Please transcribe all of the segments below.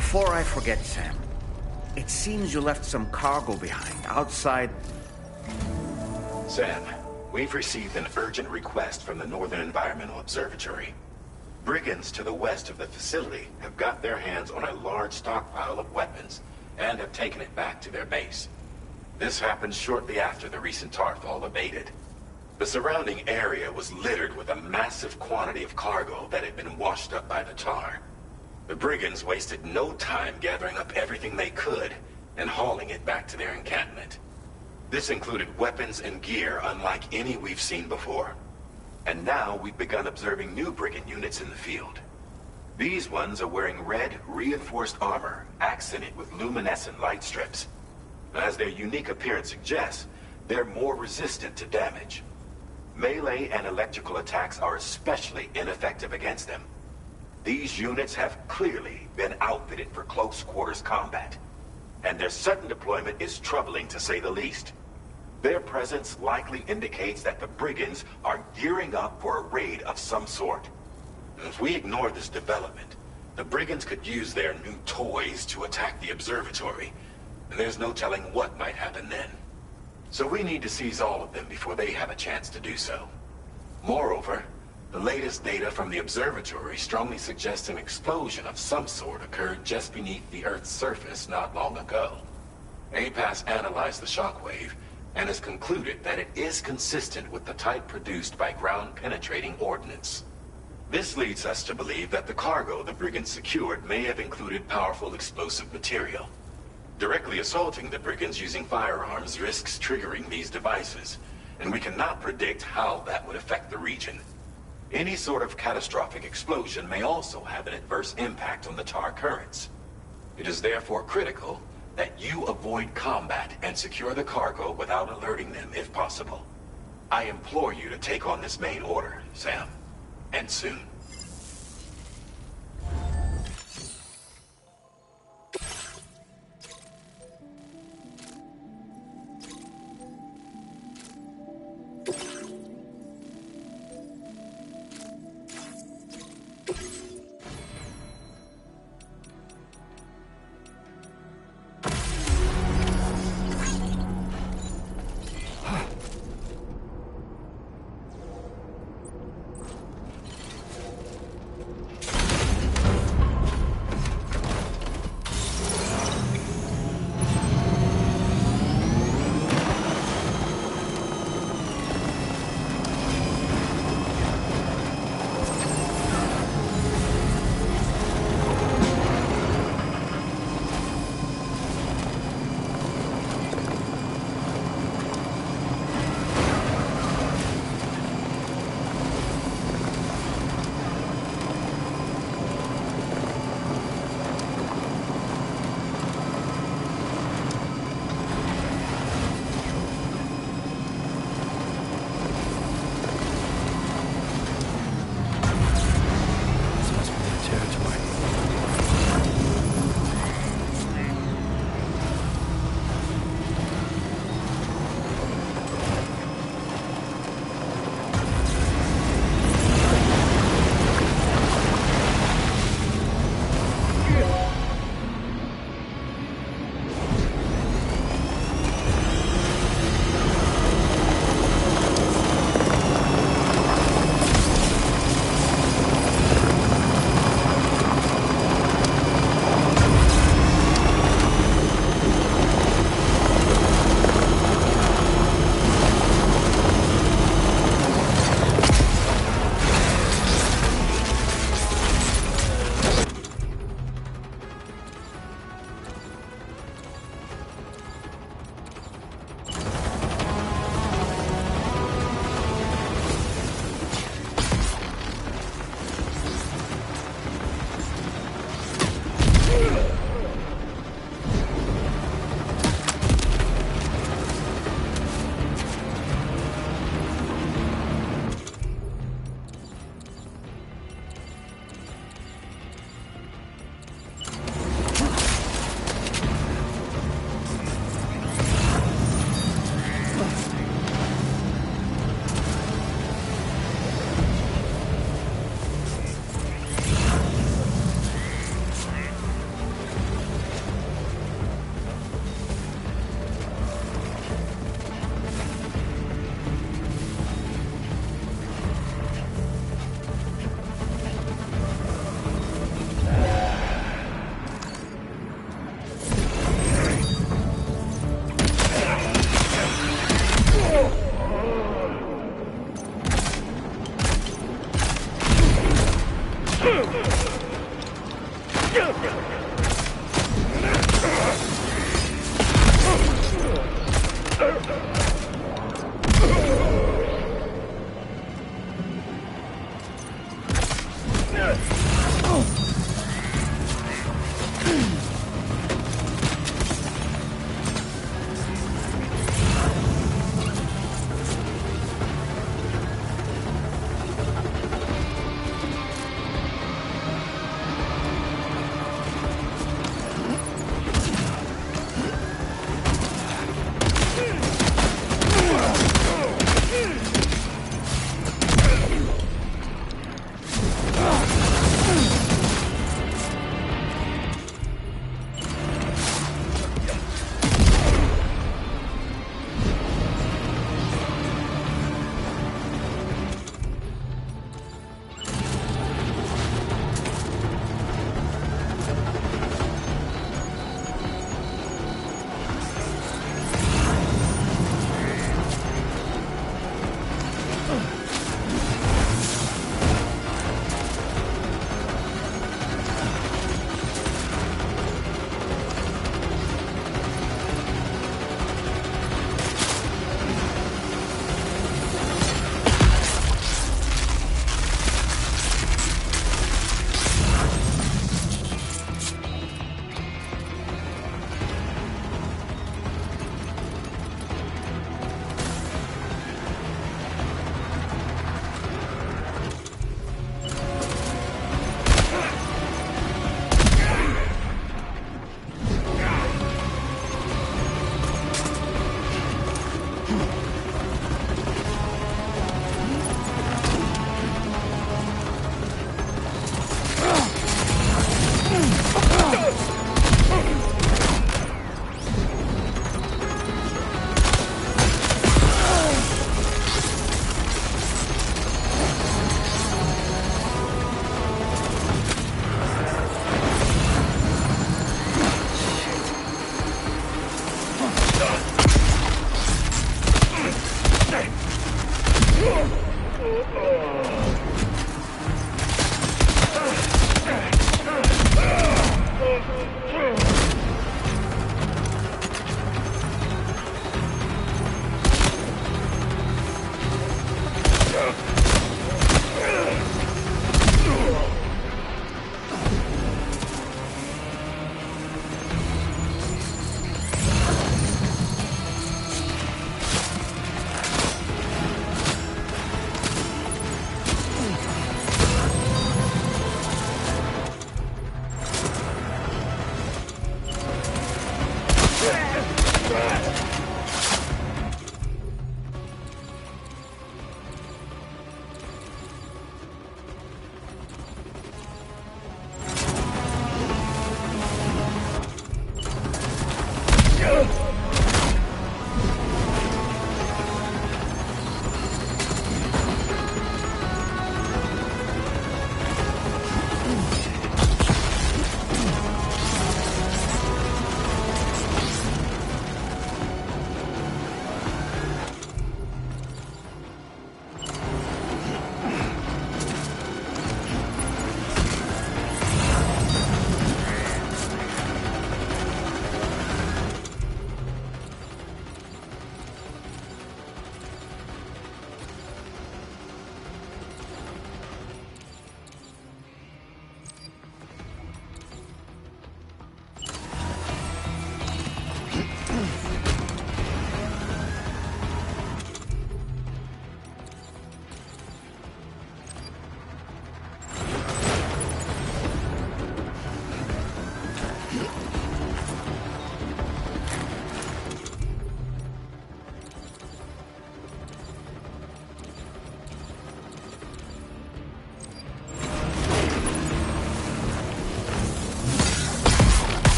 Before I forget, Sam, it seems you left some cargo behind outside. Sam, we've received an urgent request from the Northern Environmental Observatory. Brigands to the west of the facility have got their hands on a large stockpile of weapons and have taken it back to their base. This happened shortly after the recent Tarfall abated. The surrounding area was littered with a massive quantity of cargo that had been washed up by the tar. The brigands wasted no time gathering up everything they could and hauling it back to their encampment. This included weapons and gear unlike any we've seen before. And now we've begun observing new brigand units in the field. These ones are wearing red, reinforced armor, accented with luminescent light strips. As their unique appearance suggests, they're more resistant to damage. Melee and electrical attacks are especially ineffective against them. These units have clearly been outfitted for close quarters combat, and their sudden deployment is troubling to say the least. Their presence likely indicates that the brigands are gearing up for a raid of some sort. If we ignore this development, the brigands could use their new toys to attack the observatory, and there's no telling what might happen then. So we need to seize all of them before they have a chance to do so. Moreover, the latest data from the observatory strongly suggests an explosion of some sort occurred just beneath the Earth's surface not long ago. APAS analyzed the shockwave and has concluded that it is consistent with the type produced by ground-penetrating ordnance. This leads us to believe that the cargo the brigands secured may have included powerful explosive material. Directly assaulting the brigands using firearms risks triggering these devices, and we cannot predict how that would affect the region. Any sort of catastrophic explosion may also have an adverse impact on the tar currents. It is therefore critical that you avoid combat and secure the cargo without alerting them if possible. I implore you to take on this main order, Sam. And soon.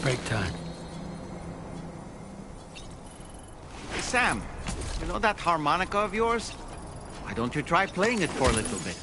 Break time. Hey, Sam, you know that harmonica of yours? Why don't you try playing it for a little bit?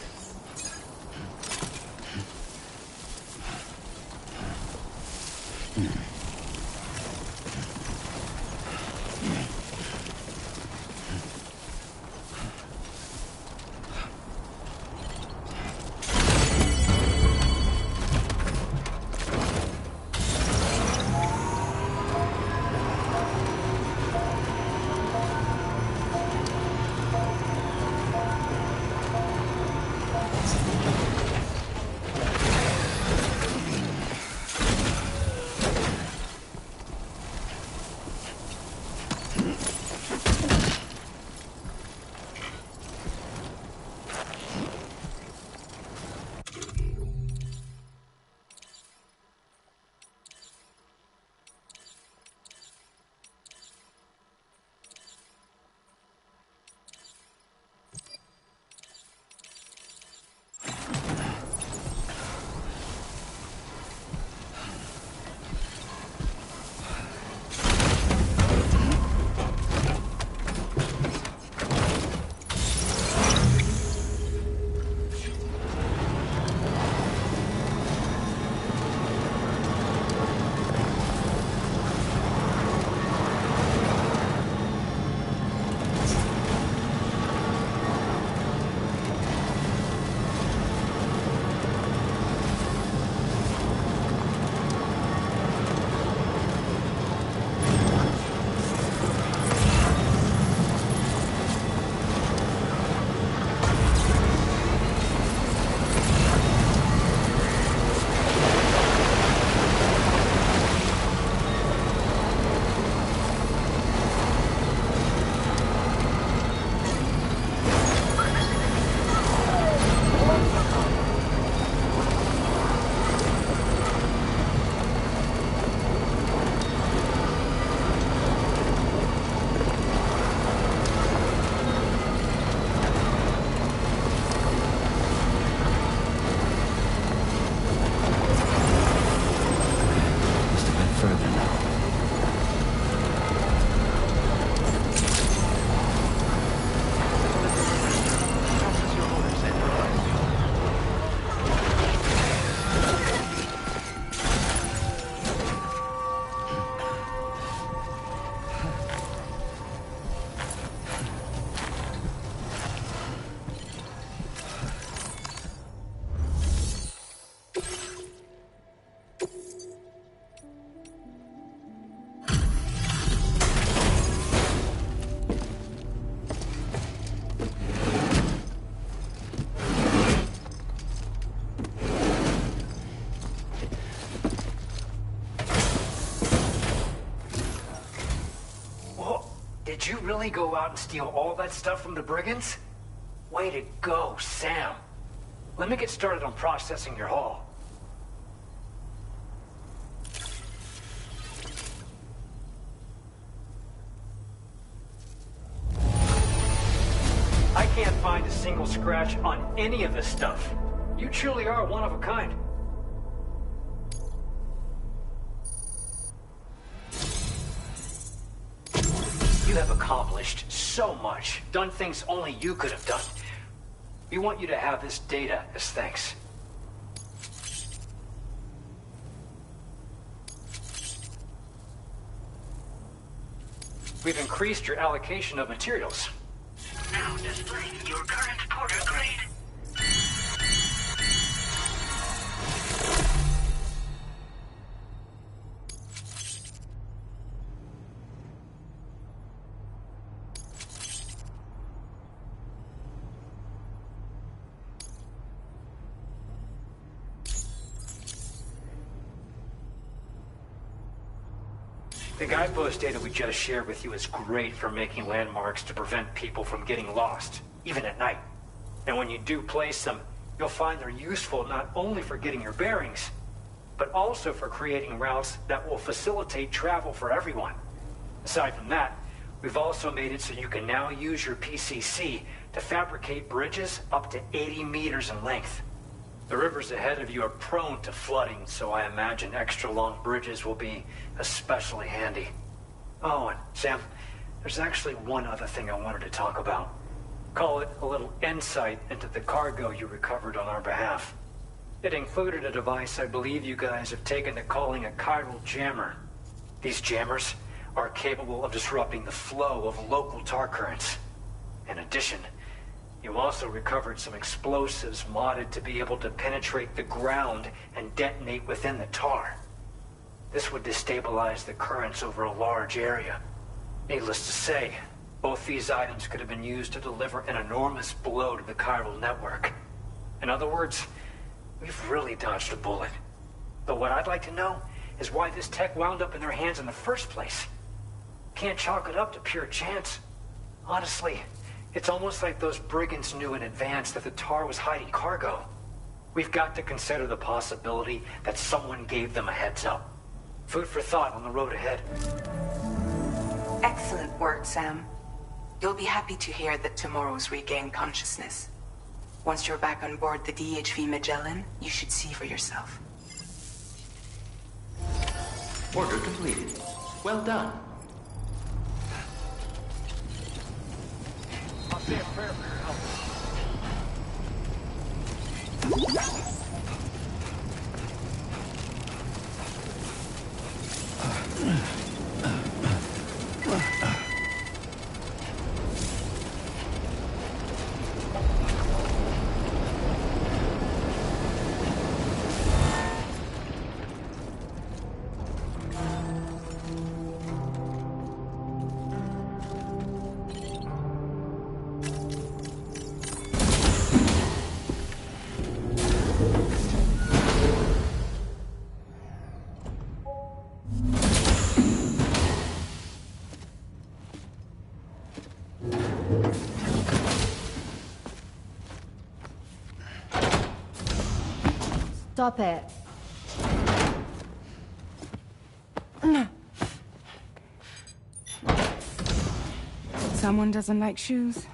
Did you really go out and steal all that stuff from the brigands? Way to go, Sam. Let me get started on processing your haul. I can't find a single scratch on any of this stuff. You truly are one of a kind. You have accomplished so much, done things only you could have done. We want you to have this data as thanks. We've increased your allocation of materials. Now displaying your current porter grade. The guidepost data we just shared with you is great for making landmarks to prevent people from getting lost, even at night. And when you do place them, you'll find they're useful not only for getting your bearings, but also for creating routes that will facilitate travel for everyone. Aside from that, we've also made it so you can now use your PCC to fabricate bridges up to 80 meters in length. The rivers ahead of you are prone to flooding, so I imagine extra long bridges will be especially handy. Oh, and Sam, there's actually one other thing I wanted to talk about. Call it a little insight into the cargo you recovered on our behalf. It included a device I believe you guys have taken to calling a chiral jammer. These jammers are capable of disrupting the flow of local tar currents. In addition, you also recovered some explosives modded to be able to penetrate the ground and detonate within the tar. This would destabilize the currents over a large area. Needless to say, both these items could have been used to deliver an enormous blow to the chiral network. In other words, we've really dodged a bullet. But what I'd like to know is why this tech wound up in their hands in the first place. Can't chalk it up to pure chance. Honestly, it's almost like those brigands knew in advance that the tar was hiding cargo. We've got to consider the possibility that someone gave them a heads up. Food for thought on the road ahead. Excellent work, Sam. You'll be happy to hear that tomorrow's regained consciousness. Once you're back on board the DHV Magellan, you should see for yourself. Order completed. Well done. I'll say a prayer for your help. Stop it. Someone doesn't like shoes?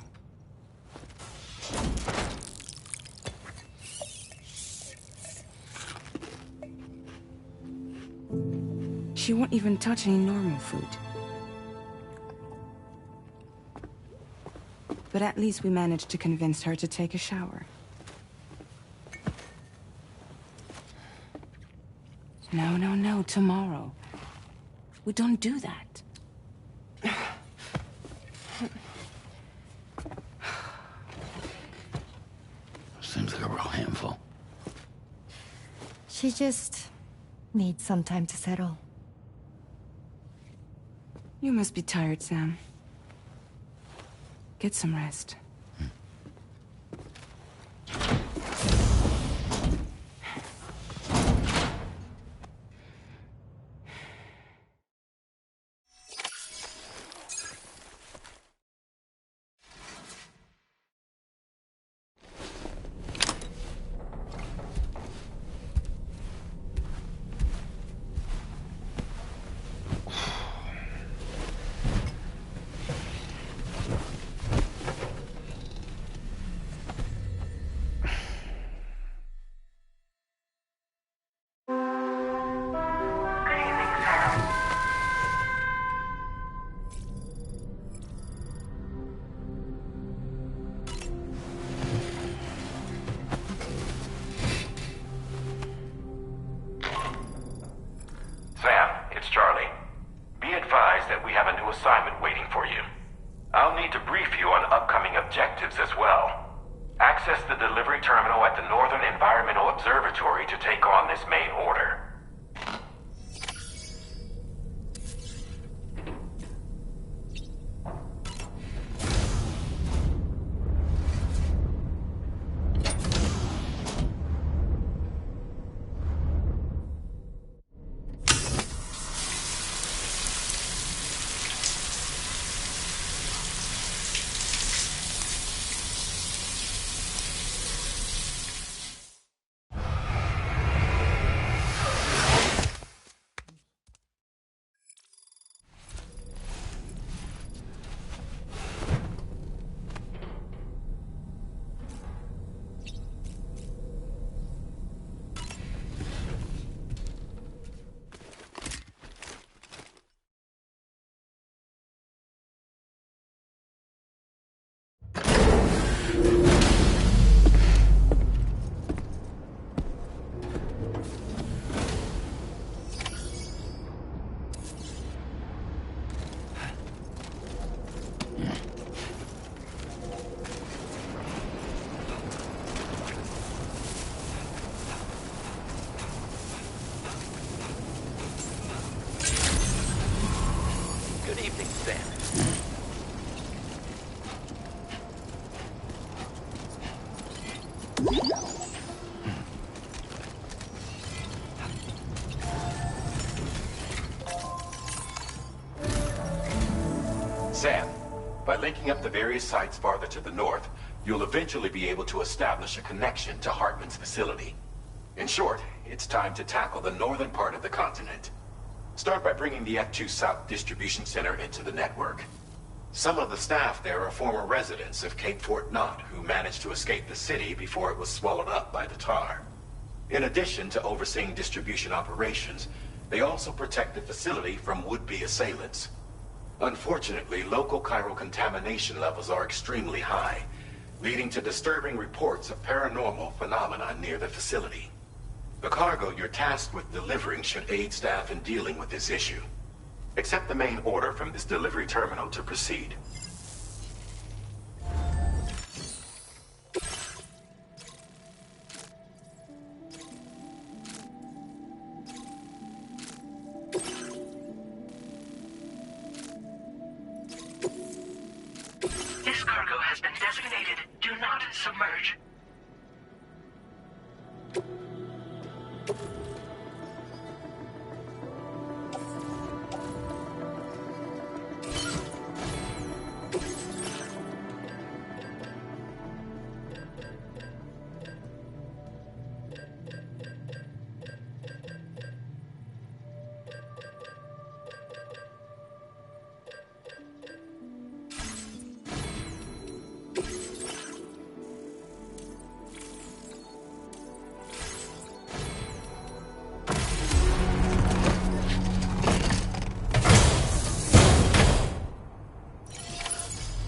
She won't even touch any normal food. But at least we managed to convince her to take a shower. No, tomorrow. We don't do that. Seems like a real handful. She just needs some time to settle. You must be tired, Sam. Get some rest. assignment waiting for you. I'll need to brief you on upcoming objectives as well. Access the delivery terminal at the Northern Environmental Observatory to take on this main order. then. Sam, by linking up the various sites farther to the north, you'll eventually be able to establish a connection to Hartman's facility. In short, it's time to tackle the northern part of the continent. Start by bringing the F2 South Distribution Center into the network. Some of the staff there are former residents of Cape Fort Knott who managed to escape the city before it was swallowed up by the tar. In addition to overseeing distribution operations, they also protect the facility from would-be assailants. Unfortunately, local chiral contamination levels are extremely high, leading to disturbing reports of paranormal phenomena near the facility. The cargo you're tasked with delivering should aid staff in dealing with this issue. Accept the main order from this delivery terminal to proceed. This cargo has been designated Do Not Submerge.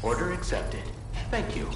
Order accepted. Thank you.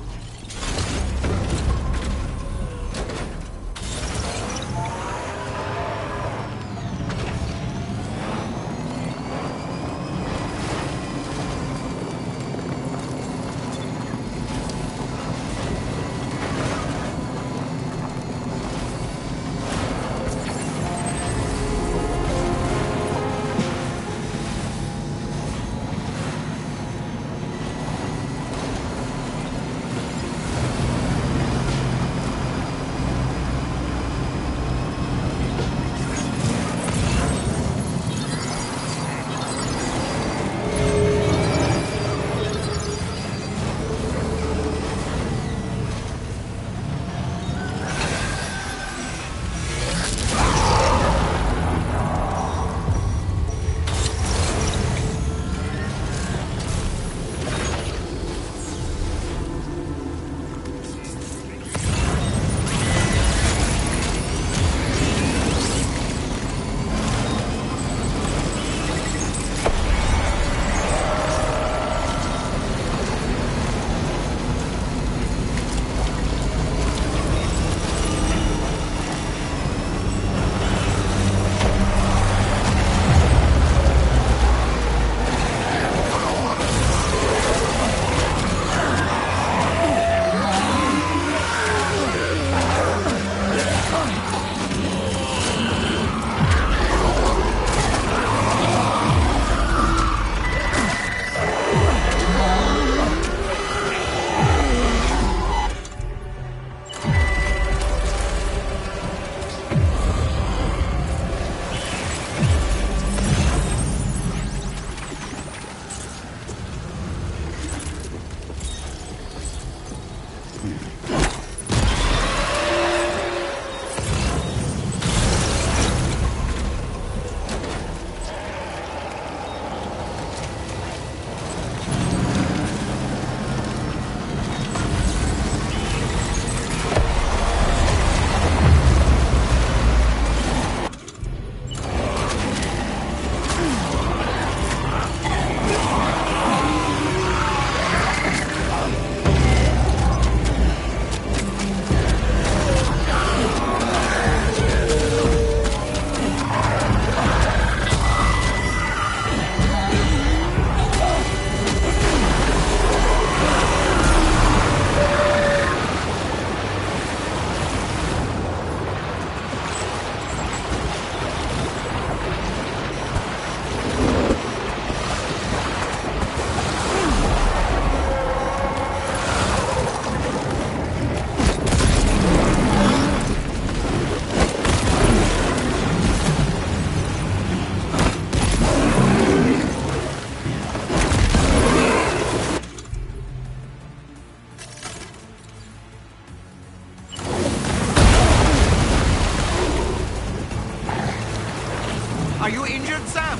injured Sam?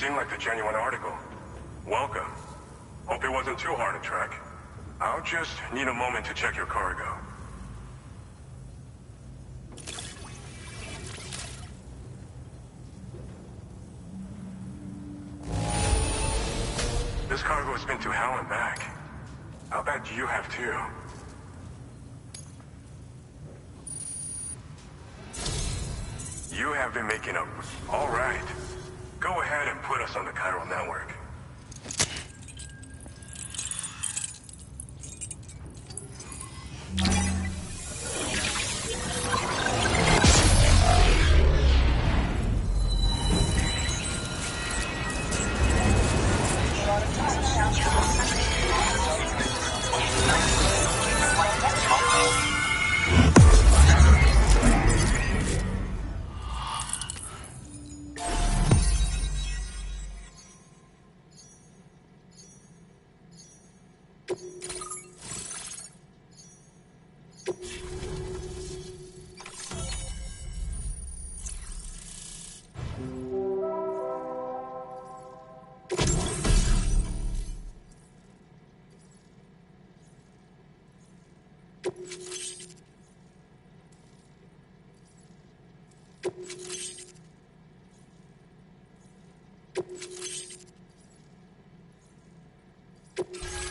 seem like the genuine article. Welcome. Hope it wasn't too hard to track. I'll just need a moment to check your cargo. This cargo has been to hell and back. I'll bet you have too. You have been making up. All right. Go ahead and put us on the chiral network.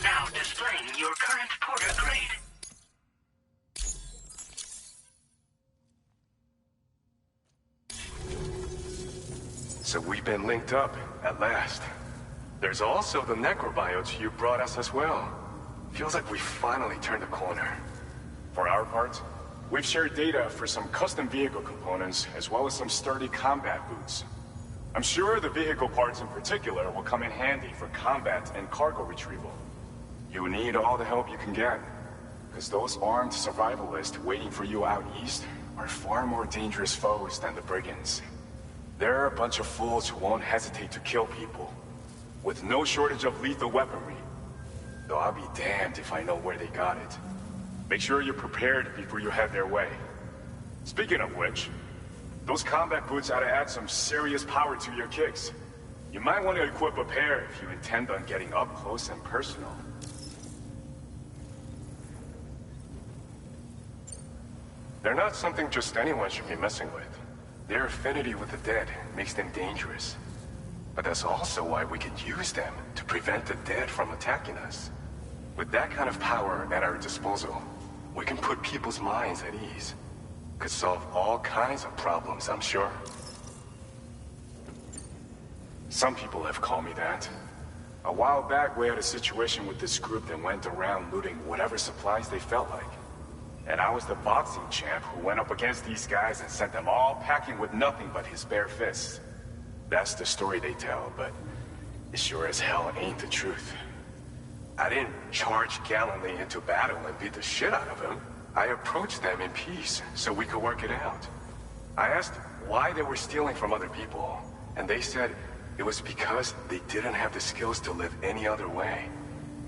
Now displaying your current porter grade. So we've been linked up, at last. There's also the necrobiotes you brought us as well. Feels like we finally turned a corner. For our part, we've shared data for some custom vehicle components, as well as some sturdy combat boots. I'm sure the vehicle parts in particular will come in handy for combat and cargo retrieval. You need all the help you can get, because those armed survivalists waiting for you out east are far more dangerous foes than the brigands. They're a bunch of fools who won't hesitate to kill people, with no shortage of lethal weaponry. Though I'll be damned if I know where they got it. Make sure you're prepared before you head their way. Speaking of which, those combat boots ought to add some serious power to your kicks. You might want to equip a pair if you intend on getting up close and personal. They're not something just anyone should be messing with. Their affinity with the dead makes them dangerous. But that's also why we can use them to prevent the dead from attacking us. With that kind of power at our disposal, we can put people's minds at ease. Could solve all kinds of problems, I'm sure. Some people have called me that. A while back, we had a situation with this group that went around looting whatever supplies they felt like. And I was the boxing champ who went up against these guys and sent them all packing with nothing but his bare fists. That's the story they tell, but it sure as hell ain't the truth. I didn't charge gallantly into battle and beat the shit out of them. I approached them in peace so we could work it out. I asked why they were stealing from other people, and they said it was because they didn't have the skills to live any other way.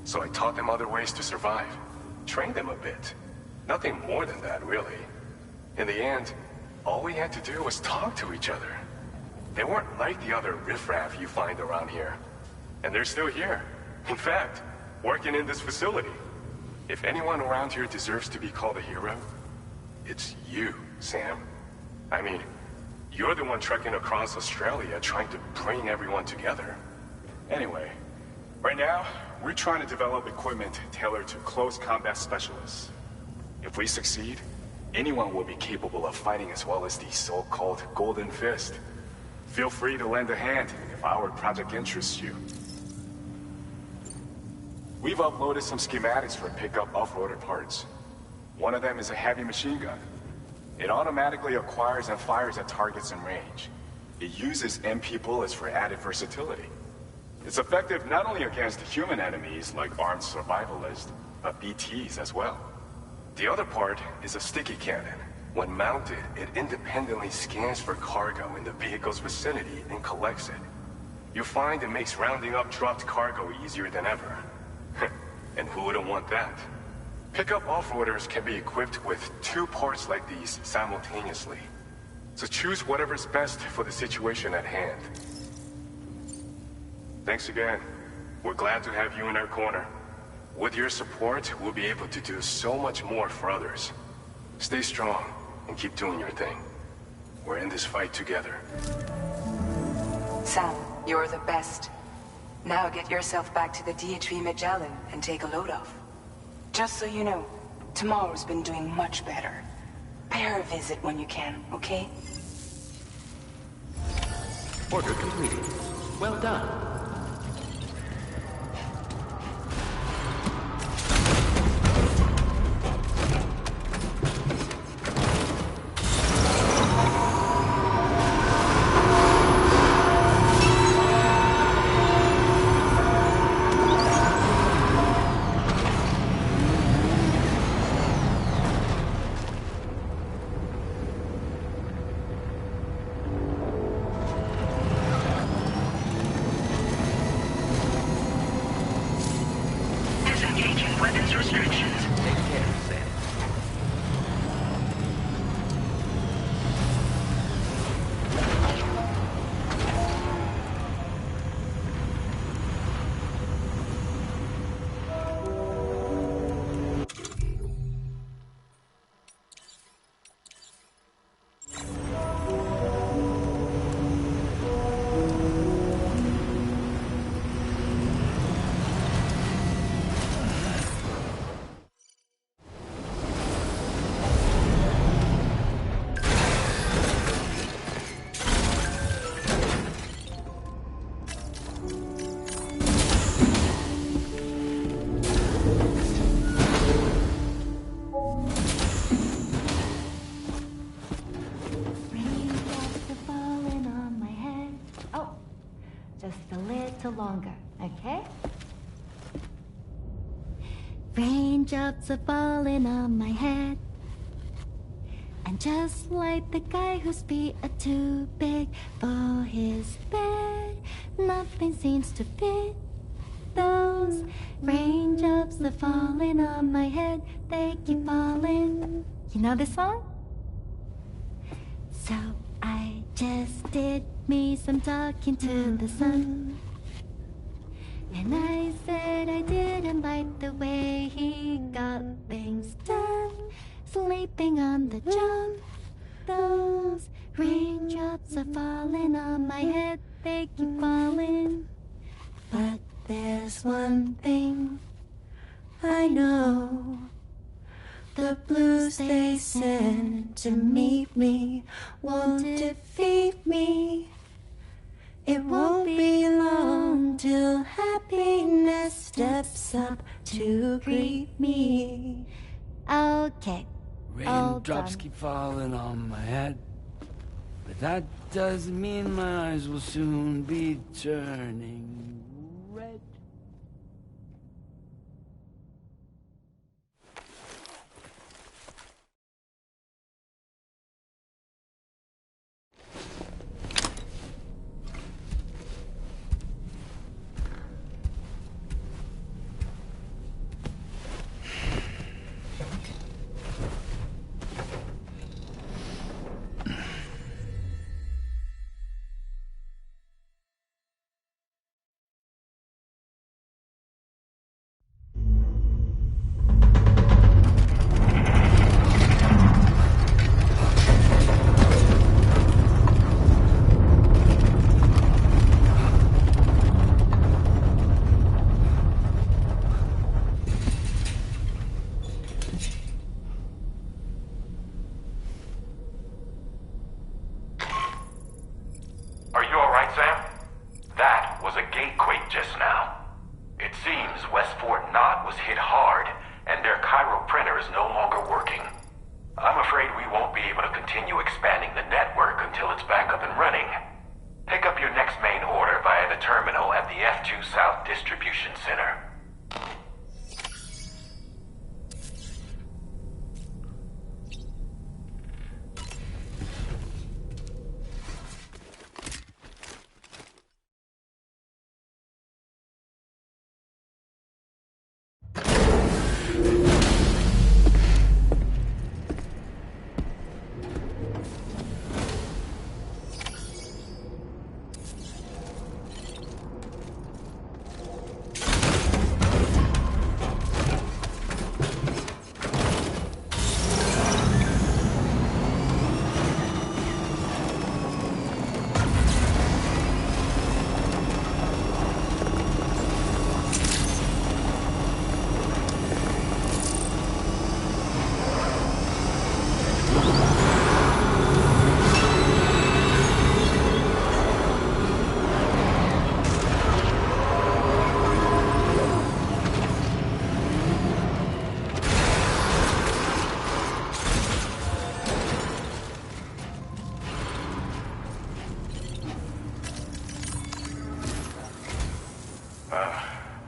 So I taught them other ways to survive, trained them a bit. Nothing more than that, really. In the end, all we had to do was talk to each other. They weren't like the other riffraff you find around here. And they're still here. In fact, working in this facility. If anyone around here deserves to be called a hero, it's you, Sam. I mean, you're the one trekking across Australia trying to bring everyone together. Anyway, right now, we're trying to develop equipment tailored to close combat specialists. If we succeed, anyone will be capable of fighting as well as the so-called Golden Fist. Feel free to lend a hand if our project interests you. We've uploaded some schematics for pickup off-roader parts. One of them is a heavy machine gun. It automatically acquires and fires at targets in range. It uses MP bullets for added versatility. It's effective not only against human enemies like armed survivalists, but BTs as well. The other part is a sticky cannon. When mounted, it independently scans for cargo in the vehicle's vicinity and collects it. You'll find it makes rounding up dropped cargo easier than ever. And who wouldn't want that? Pickup off-roaders can be equipped with 2 parts like these simultaneously. So choose whatever's best for the situation at hand. Thanks again. We're glad to have you in our corner. With your support, we'll be able to do so much more for others. Stay strong and keep doing your thing. We're in this fight together. Sam, you're the best. Now get yourself back to the DHV Magellan and take a load off. Just so you know, tomorrow's been doing much better. Pay her a visit when you can, okay? Order completed. Well done. Disengaging weapons restrictions. Take care, Sam. Raindrops are falling on my head. Oh, just a little longer, okay? Raindrops are falling on my head. And just like the guy whose feet are too big for his bed, nothing seems to fit. Those raindrops are falling on my head, they keep falling. You know this song? So I just did me some talking to the sun. And I said I didn't like the way he got things done. Sleeping on the job. Those raindrops are falling on my head, they keep falling. But there's one thing I know. The blues they send to meet me won't defeat me. It won't be long till happiness steps up to greet me. Okay. Raindrops keep falling on my head, but that doesn't mean my eyes will soon be turning red. Are you alright, Sam? That was a gatequake just now. It seems West Fort Knot was hit hard, and their Cairo printer is no longer working. I'm afraid we won't be able to continue expanding the network until it's back up and running. Pick up your next main order via the terminal at the F2 South Distribution Center.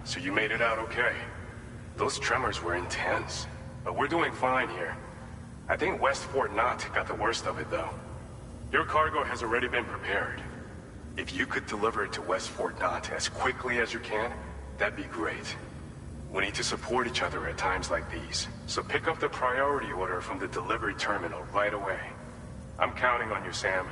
So you made it out okay. Those tremors were intense, but we're doing fine here. I think West Fort Knott got the worst of it, though. Your cargo has already been prepared. If you could deliver it to West Fort Knott as quickly as you can, that'd be great. We need to support each other at times like these, so pick up the priority order from the delivery terminal right away. I'm counting on you, Sam.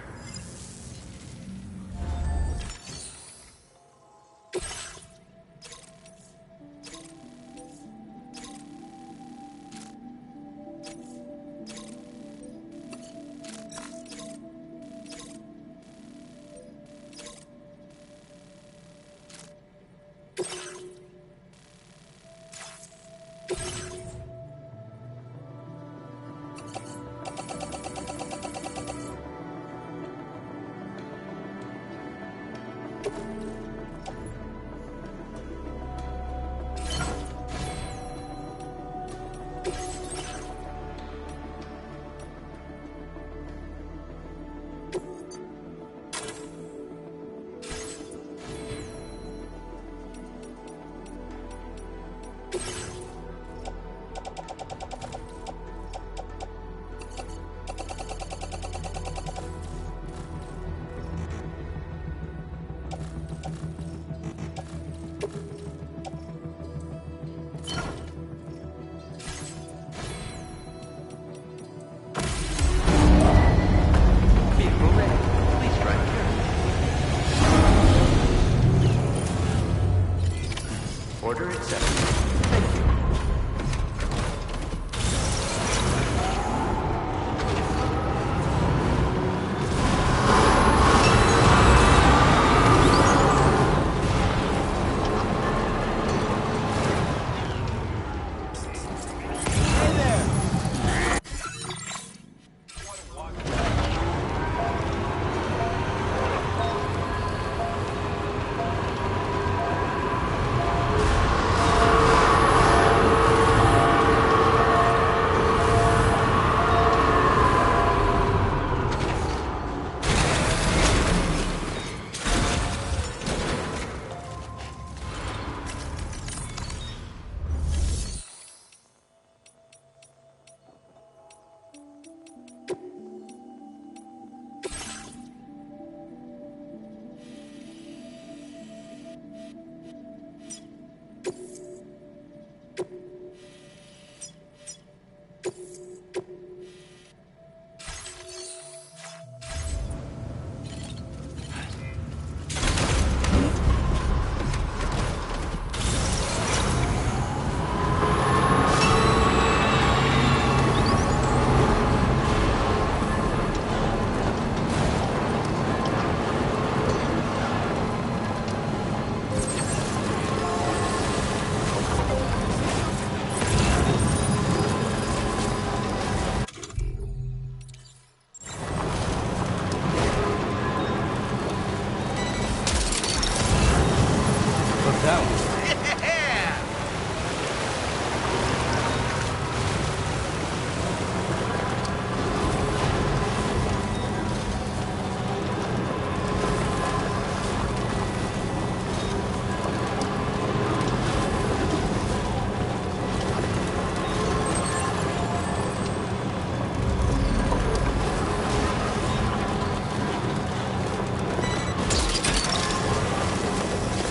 Order accepted.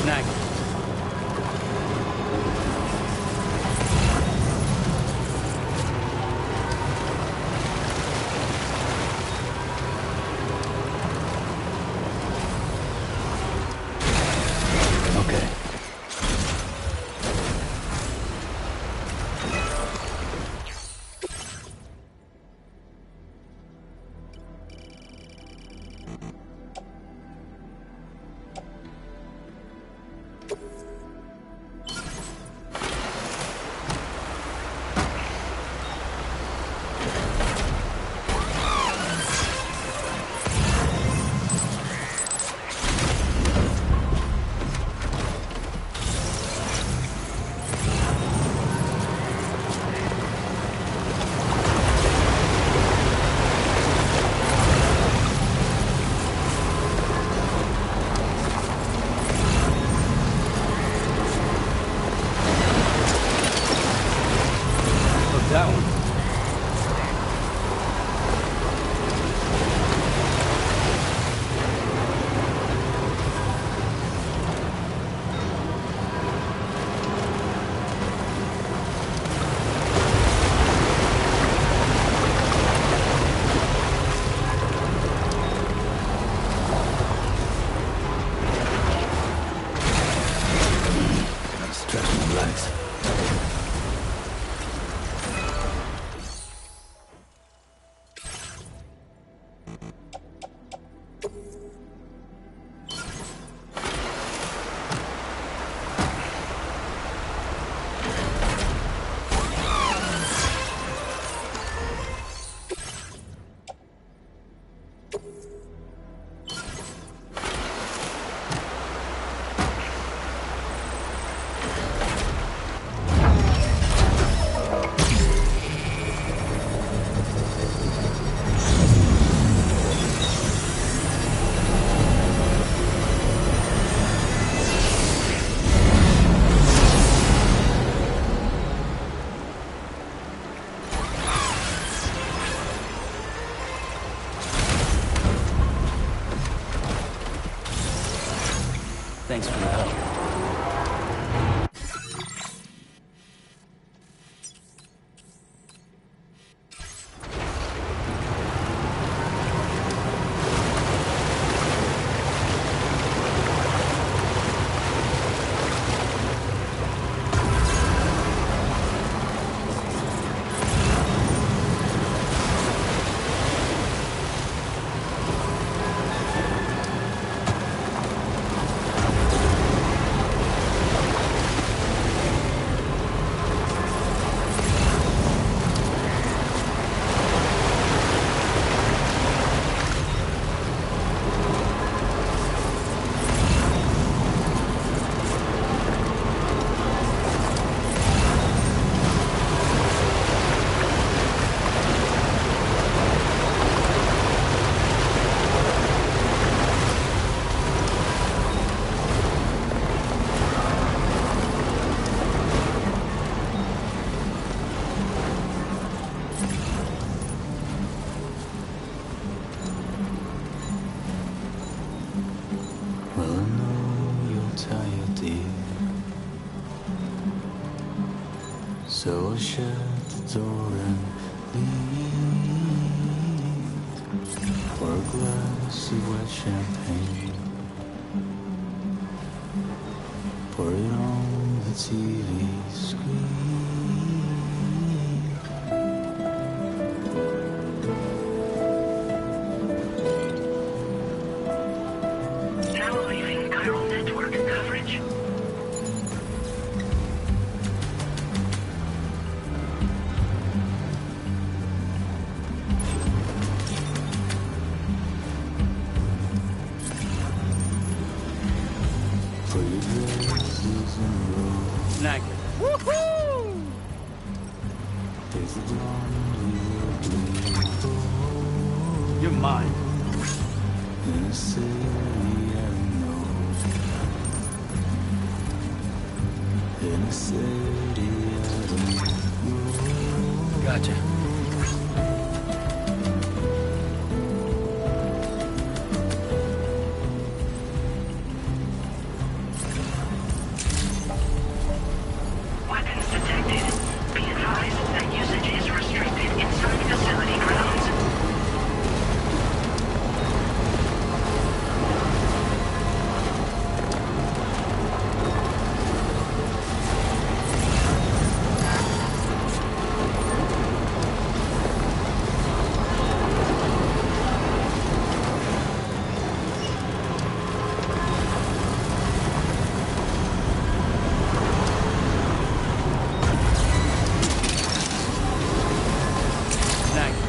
Thank you. So I shut the door and leave. Pour a glass of wet champagne. Pour it on the TV screen. Now leaving chiral network coverage. For your dresses in a row. Snack it. Woohoo! If the laundry will bleed. You're mine. In a city I know. In a city I don't know. Gotcha. Weapons detected. Be advised that usage is restricted inside facility grounds. Snack it.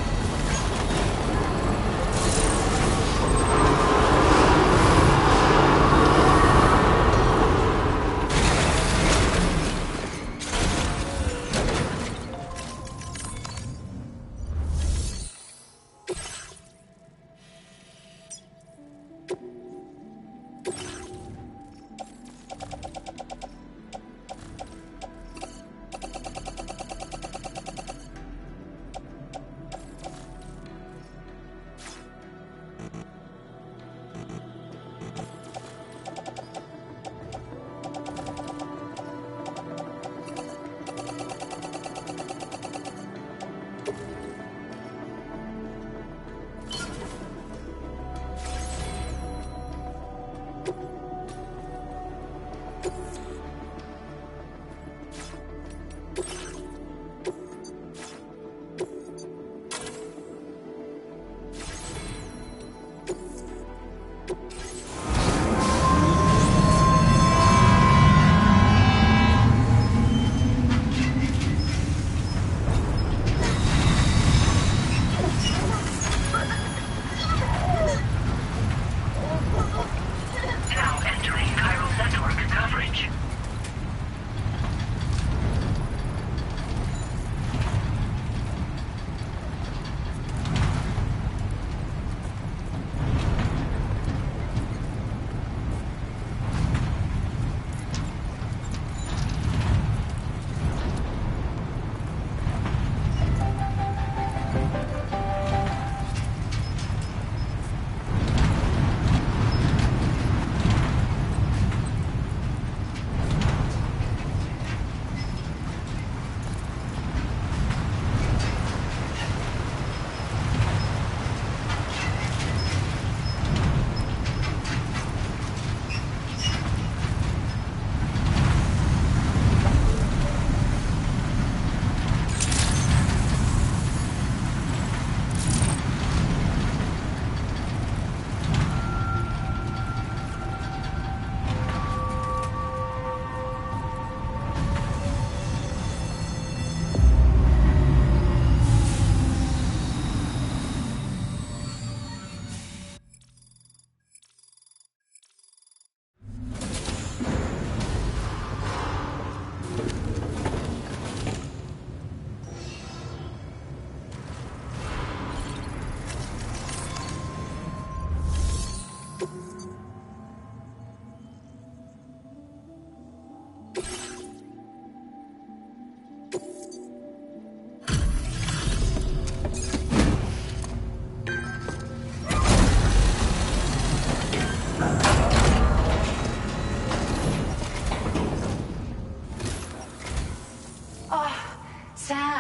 Now entering chiral network coverage.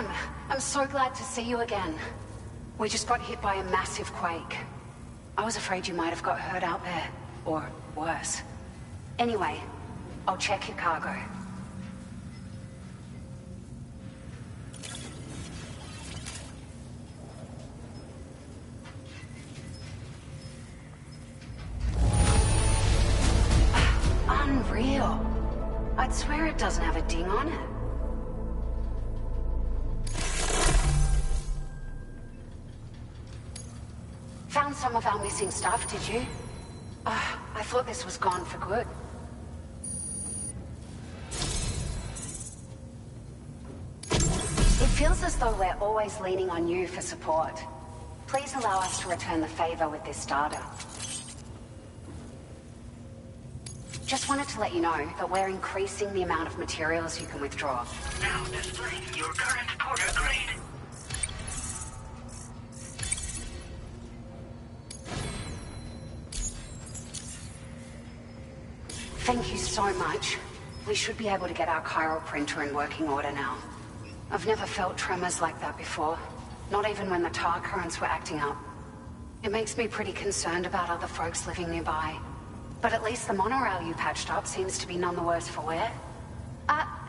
Sam, I'm so glad to see you again. We just got hit by a massive quake. I was afraid you might have got hurt out there, or worse. Anyway, I'll check your cargo. Unreal. I'd swear it doesn't have a ding on it. Found some of our missing stuff, did you? I thought this was gone for good. It feels as though we're always leaning on you for support. Please allow us to return the favor with this data. Just wanted to let you know that we're increasing the amount of materials you can withdraw. Now displaying your current porter grade. Thank you so much. We should be able to get our chiral printer in working order now. I've never felt tremors like that before, not even when the tar currents were acting up. It makes me pretty concerned about other folks living nearby. But at least the monorail you patched up seems to be none the worse for wear.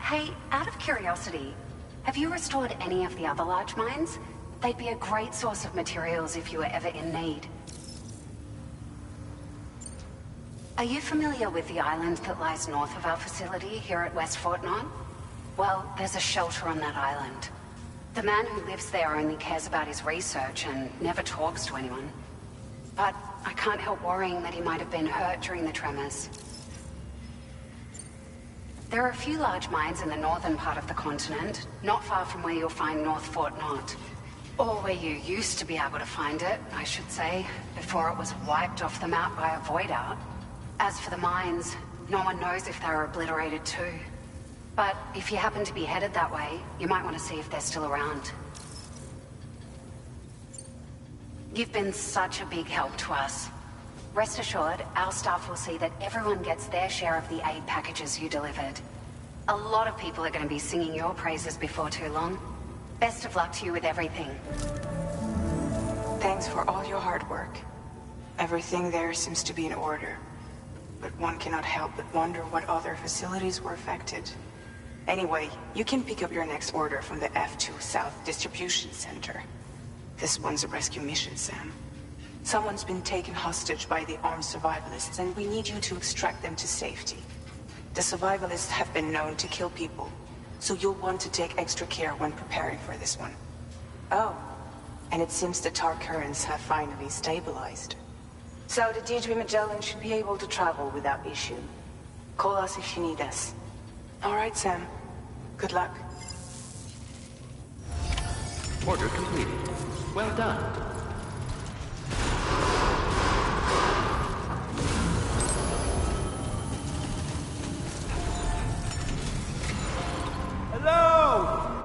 Hey, out of curiosity, have you restored any of the other large mines? They'd be a great source of materials if you were ever in need. Are you familiar with the island that lies north of our facility here at West Fort Knox? Well, there's a shelter on that island. The man who lives there only cares about his research and never talks to anyone. But I can't help worrying that he might have been hurt during the tremors. There are a few large mines in the northern part of the continent, not far from where you'll find North Fort Knox. Or where you used to be able to find it, I should say, before it was wiped off the map by a void out. As for the mines, no one knows if they were obliterated too. But if you happen to be headed that way, you might want to see if they're still around. You've been such a big help to us. Rest assured, our staff will see that everyone gets their share of the aid packages you delivered. A lot of people are going to be singing your praises before too long. Best of luck to you with everything. Thanks for all your hard work. Everything there seems to be in order. But one cannot help but wonder what other facilities were affected. Anyway, you can pick up your next order from the F2 South Distribution Center. This one's a rescue mission, Sam. Someone's been taken hostage by the armed survivalists, and we need you to extract them to safety. The survivalists have been known to kill people, so you'll want to take extra care when preparing for this one. Oh, and it seems the tar currents have finally stabilized. So the D3 Magellan should be able to travel without issue. Call us if you need us. All right, Sam. Good luck. Order completed. Well done. Hello!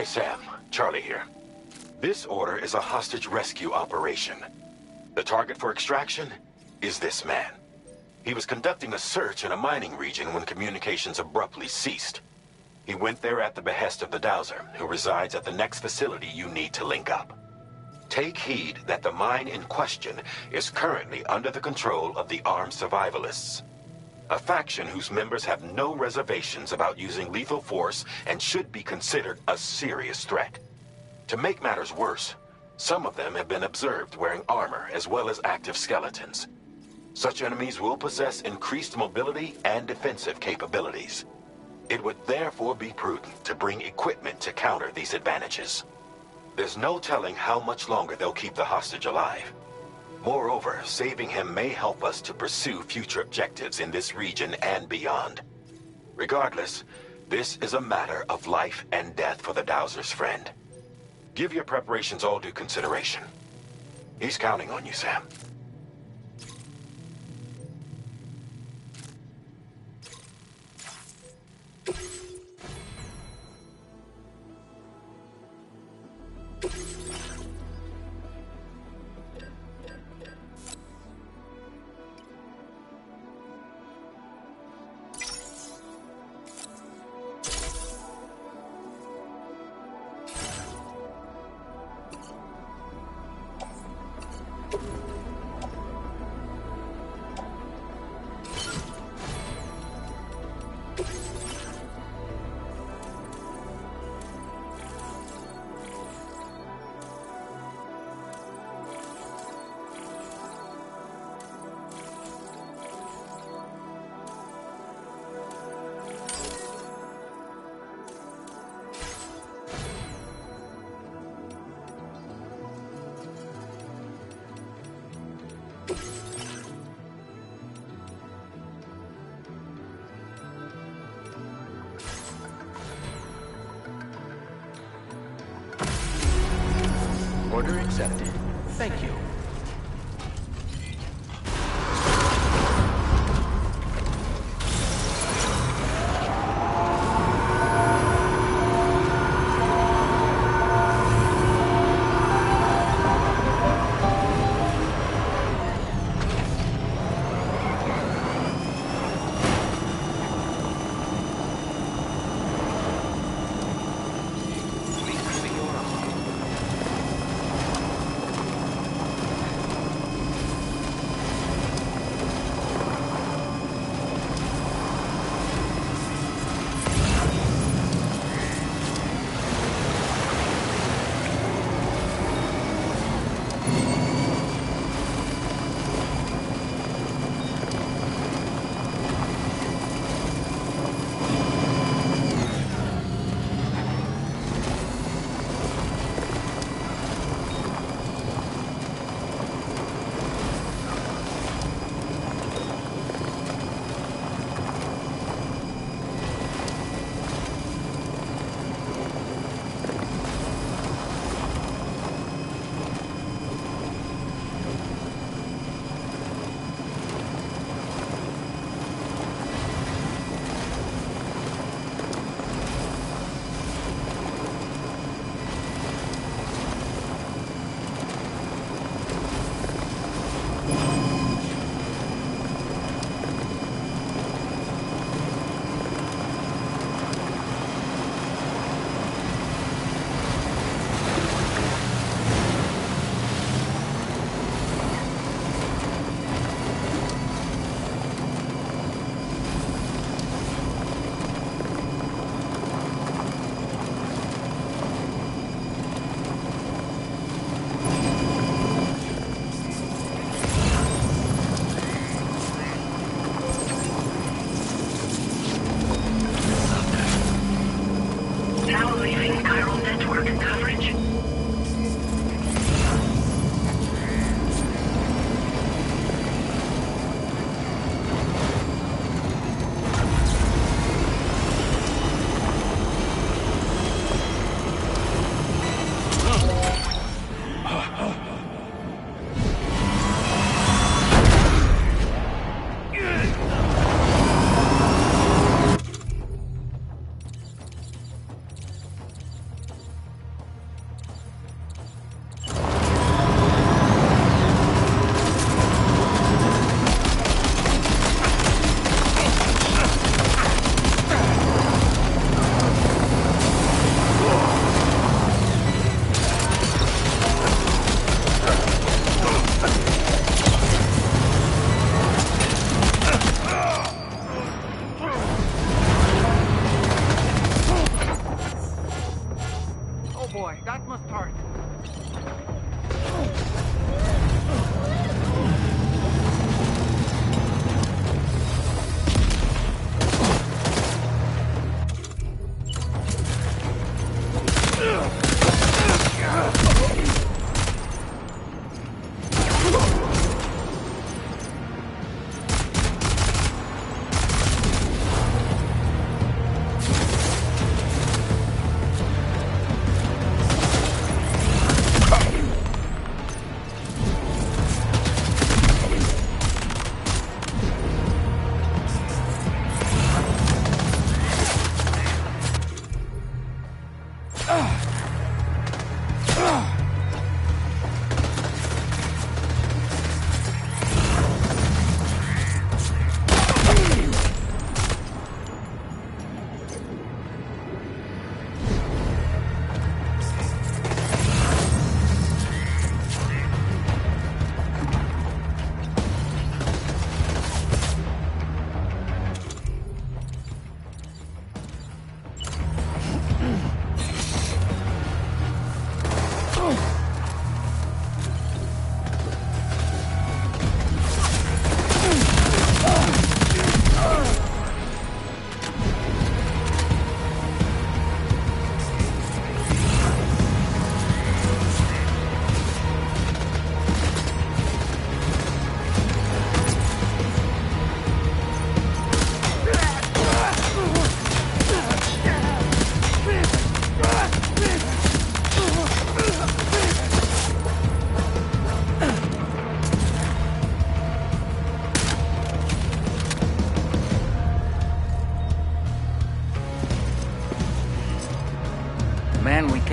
Sam. Charlie here. This order is a hostage rescue operation. The target for extraction is this man. He was conducting a search in a mining region when communications abruptly ceased. He went there at the behest of the Dowser, who resides at the next facility you need to link up. Take heed that the mine in question is currently under the control of the armed survivalists, a faction whose members have no reservations about using lethal force and should be considered a serious threat. To make matters worse, some of them have been observed wearing armor as well as active skeletons. Such enemies will possess increased mobility and defensive capabilities. It would therefore be prudent to bring equipment to counter these advantages. There's no telling how much longer they'll keep the hostage alive. Moreover, saving him may help us to pursue future objectives in this region and beyond. Regardless, this is a matter of life and death for the Dowser's friend. Give your preparations all due consideration. He's counting on you, Sam. Order accepted. Thank you.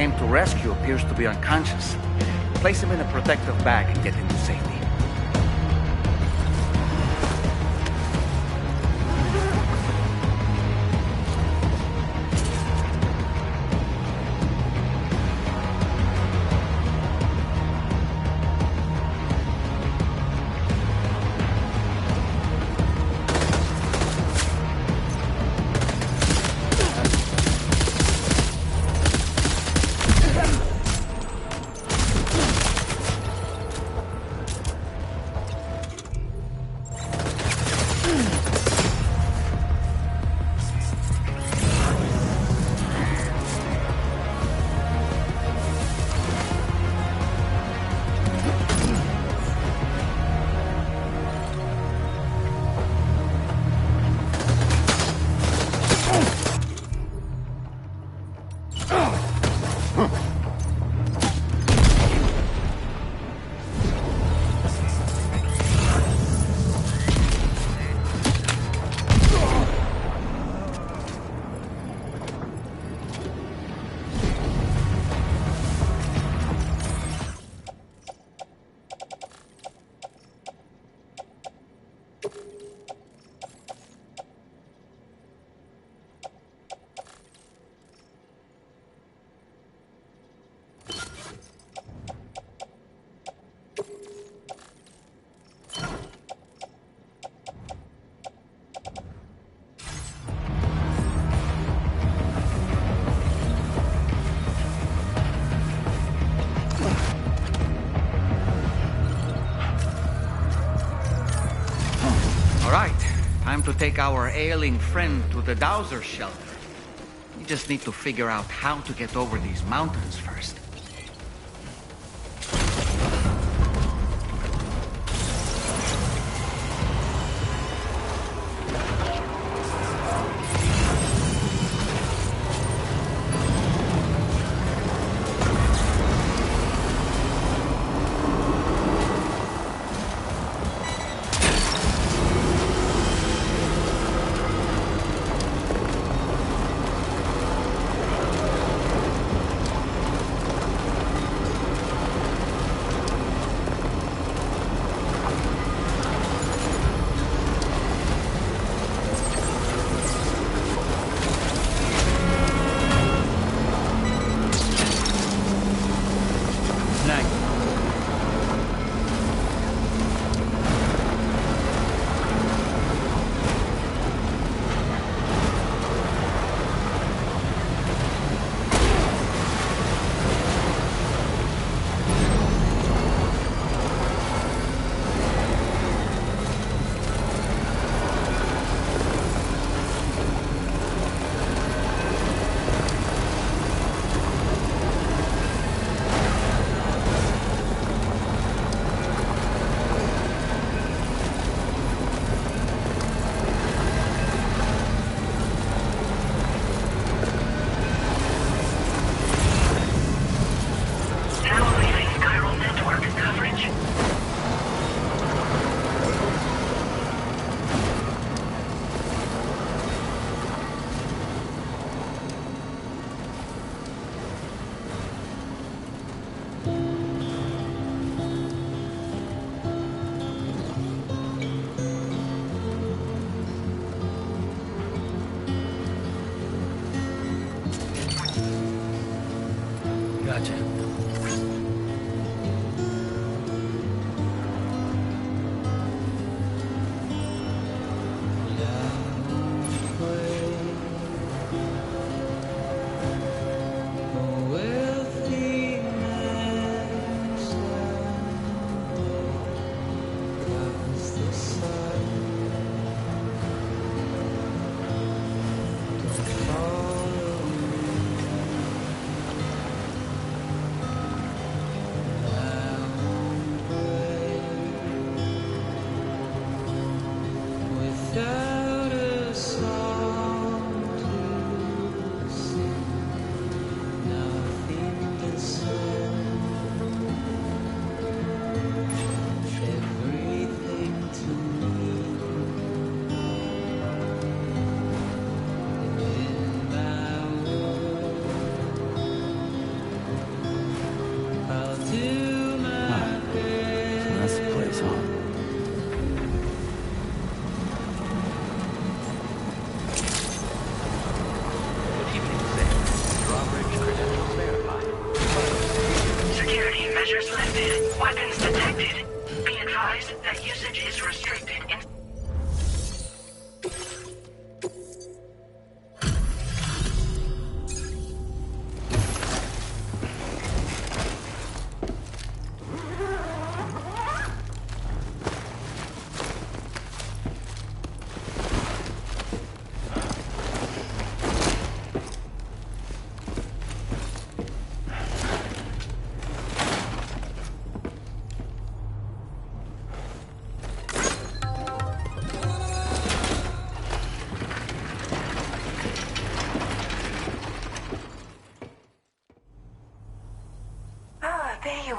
came to rescue appears to be unconscious. Place him in a protective bag and get him to safety. Time to take our ailing friend to the Dowser shelter. We just need to figure out how to get over these mountains first.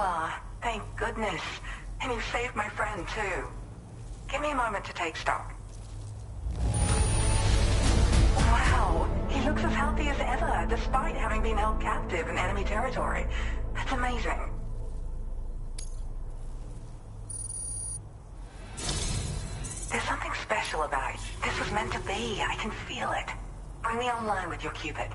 are. Thank goodness. And you saved my friend, too. Give me a moment to take stock. Wow, he looks as healthy as ever, despite having been held captive in enemy territory. That's amazing. There's something special about it. This was meant to be. I can feel it. Bring me online with your Cupid.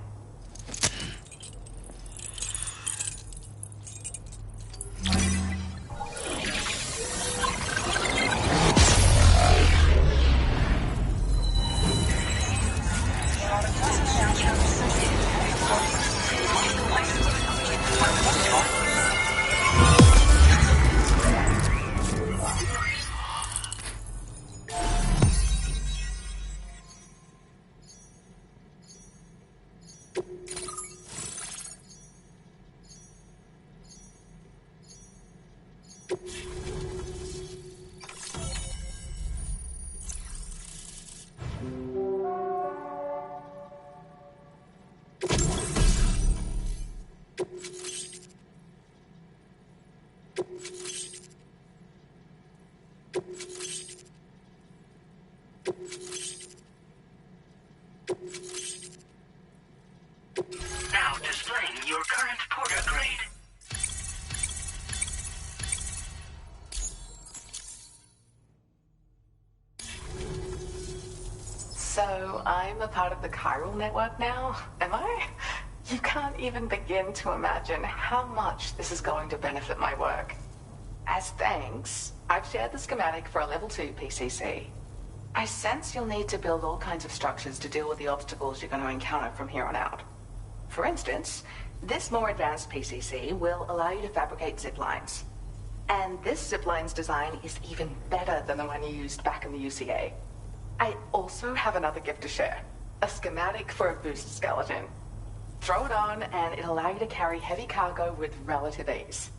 Now displaying your current porter grade. So, I'm a part of the chiral network now, am I? You can't even begin to imagine how much this is going to benefit my work. As thanks, I've shared the schematic for a level 2 PCC. I sense you'll need to build all kinds of structures to deal with the obstacles you're going to encounter from here on out. For instance, this more advanced PCC will allow you to fabricate zip lines. And this zip line's design is even better than the one you used back in the UCA. I also have another gift to share. A schematic for a boost skeleton. Throw it on and it'll allow you to carry heavy cargo with relative ease.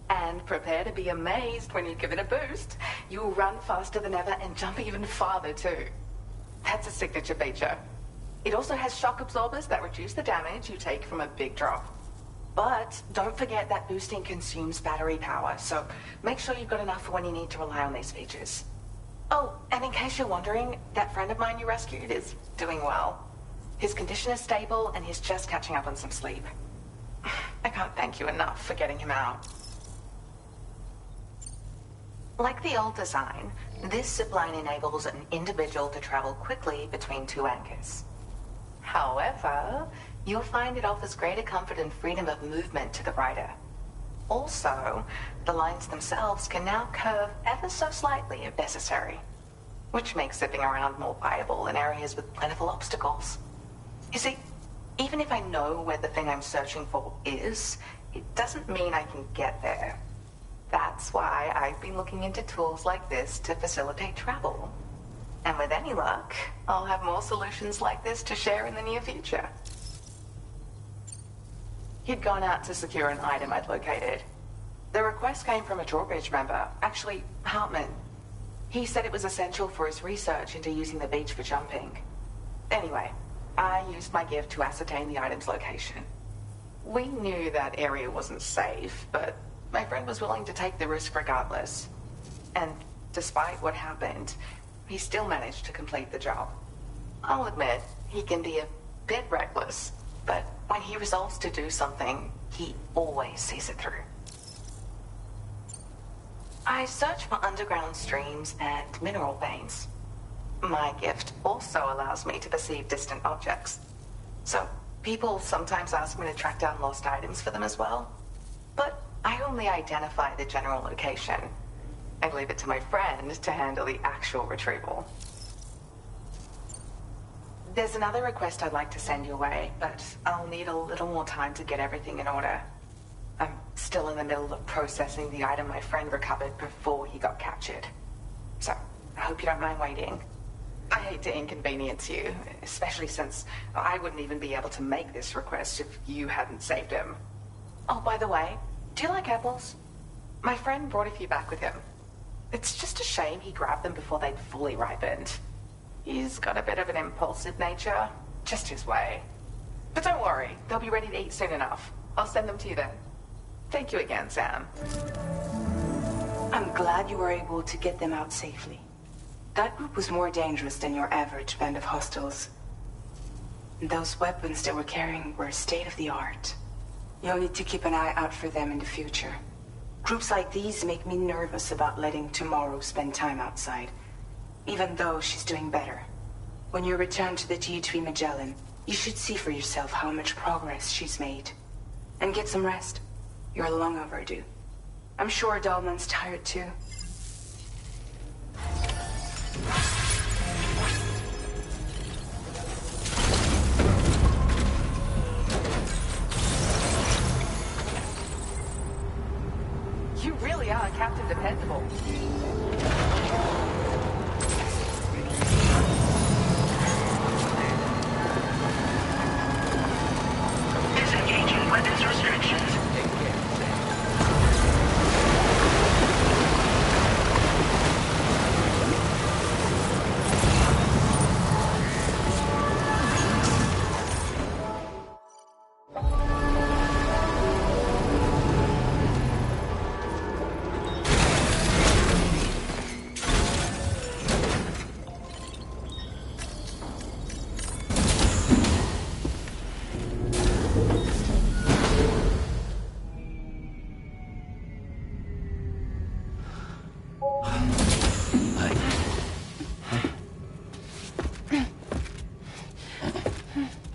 And prepare to be amazed when you give it a boost. You'll run faster than ever and jump even farther too. That's a signature feature. It also has shock absorbers that reduce the damage you take from a big drop. But don't forget that boosting consumes battery power, so make sure you've got enough for when you need to rely on these features. Oh, and in case you're wondering, that friend of mine you rescued is doing well. His condition is stable and he's just catching up on some sleep. I can't thank you enough for getting him out. Like the old design, this zipline enables an individual to travel quickly between two anchors. However, you'll find it offers greater comfort and freedom of movement to the rider. Also, the lines themselves can now curve ever so slightly if necessary, which makes zipping around more viable in areas with plentiful obstacles. You see, even if I know where the thing I'm searching for is, it doesn't mean I can get there. That's why I've been looking into tools like this to facilitate travel. And with any luck, I'll have more solutions like this to share in the near future. He'd gone out to secure an item I'd located. The request came from a drawbridge member, actually, Hartman. He said it was essential for his research into using the beach for jumping. Anyway, I used my gift to ascertain the item's location. We knew that area wasn't safe, but my friend was willing to take the risk regardless. And despite what happened, he still managed to complete the job. I'll admit, he can be a bit reckless, but when he resolves to do something, he always sees it through. I search for underground streams and mineral veins. My gift also allows me to perceive distant objects. So, people sometimes ask me to track down lost items for them as well. But I only identify the general location. I leave it to my friend to handle the actual retrieval. There's another request I'd like to send your way, but I'll need a little more time to get everything in order. I'm still in the middle of processing the item my friend recovered before he got captured. So, I hope you don't mind waiting. I hate to inconvenience you, especially since I wouldn't even be able to make this request if you hadn't saved him. Oh, by the way, do you like apples? My friend brought a few back with him. It's just a shame he grabbed them before they'd fully ripened. He's got a bit of an impulsive nature, just his way. But don't worry, they'll be ready to eat soon enough. I'll send them to you then. Thank you again, Sam. I'm glad you were able to get them out safely. That group was more dangerous than your average band of hostiles. Those weapons they were carrying were state-of-the-art. You'll need to keep an eye out for them in the future. Groups like these make me nervous about letting Tomorrow spend time outside, even though she's doing better. When you return to the G3 Magellan, you should see for yourself how much progress she's made. And get some rest. You're long overdue. I'm sure Dahlman's tired too. You really are Captain Dependable. Disengaging weapons restrictions.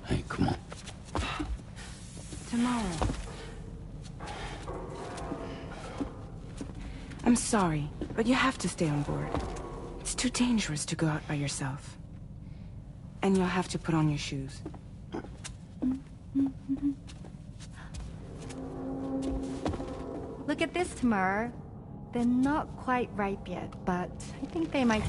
Hey, come on. Tomorrow. I'm sorry, but you have to stay on board. It's too dangerous to go out by yourself. And you'll have to put on your shoes. Look at this, Tamar. They're not quite ripe yet, but I think they might...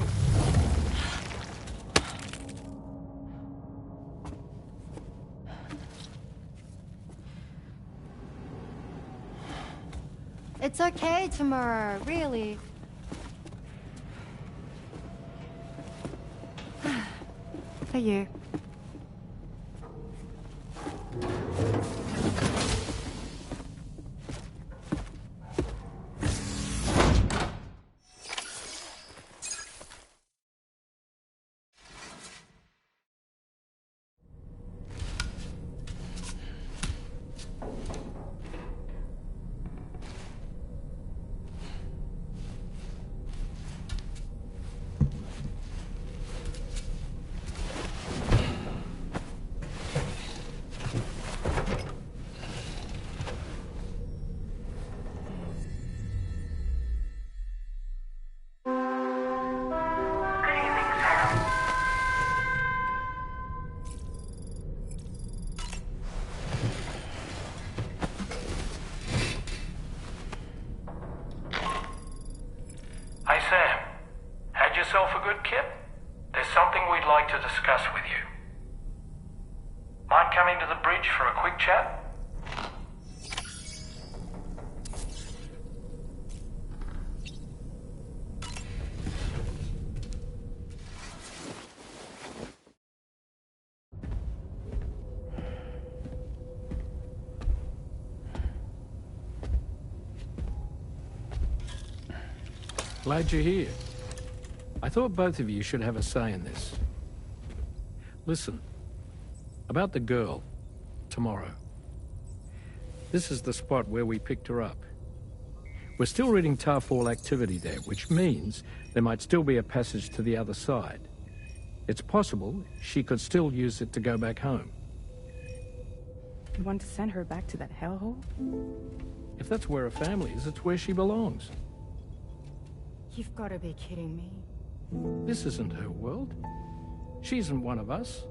It's okay, Tamar, really. For you. Hey Sam, had yourself a good kip? There's something we'd like to discuss with you. Mind coming to the bridge for a quick chat? Glad you're here. I thought both of you should have a say in this. Listen, about the girl, Tomorrow. This is the spot where we picked her up. We're still reading Tarfall activity there, which means there might still be a passage to the other side. It's possible she could still use it to go back home. You want to send her back to that hellhole? If that's where her family is, it's where she belongs. You've got to be kidding me. This isn't her world. She isn't one of us.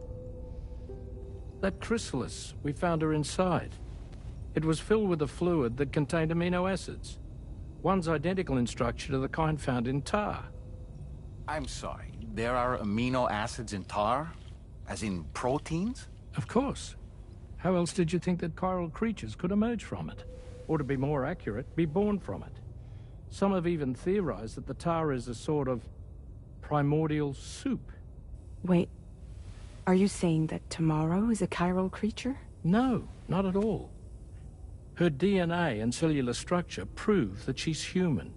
That chrysalis, we found her inside. It was filled with a fluid that contained amino acids. One's identical in structure to the kind found in tar. I'm sorry, there are amino acids in tar? As in proteins? Of course. How else did you think that chiral creatures could emerge from it? Or to be more accurate, be born from it? Some have even theorized that the tar is a sort of primordial soup. Wait, are you saying that Tomorrow is a chiral creature? No, not at all. Her DNA and cellular structure prove that she's human.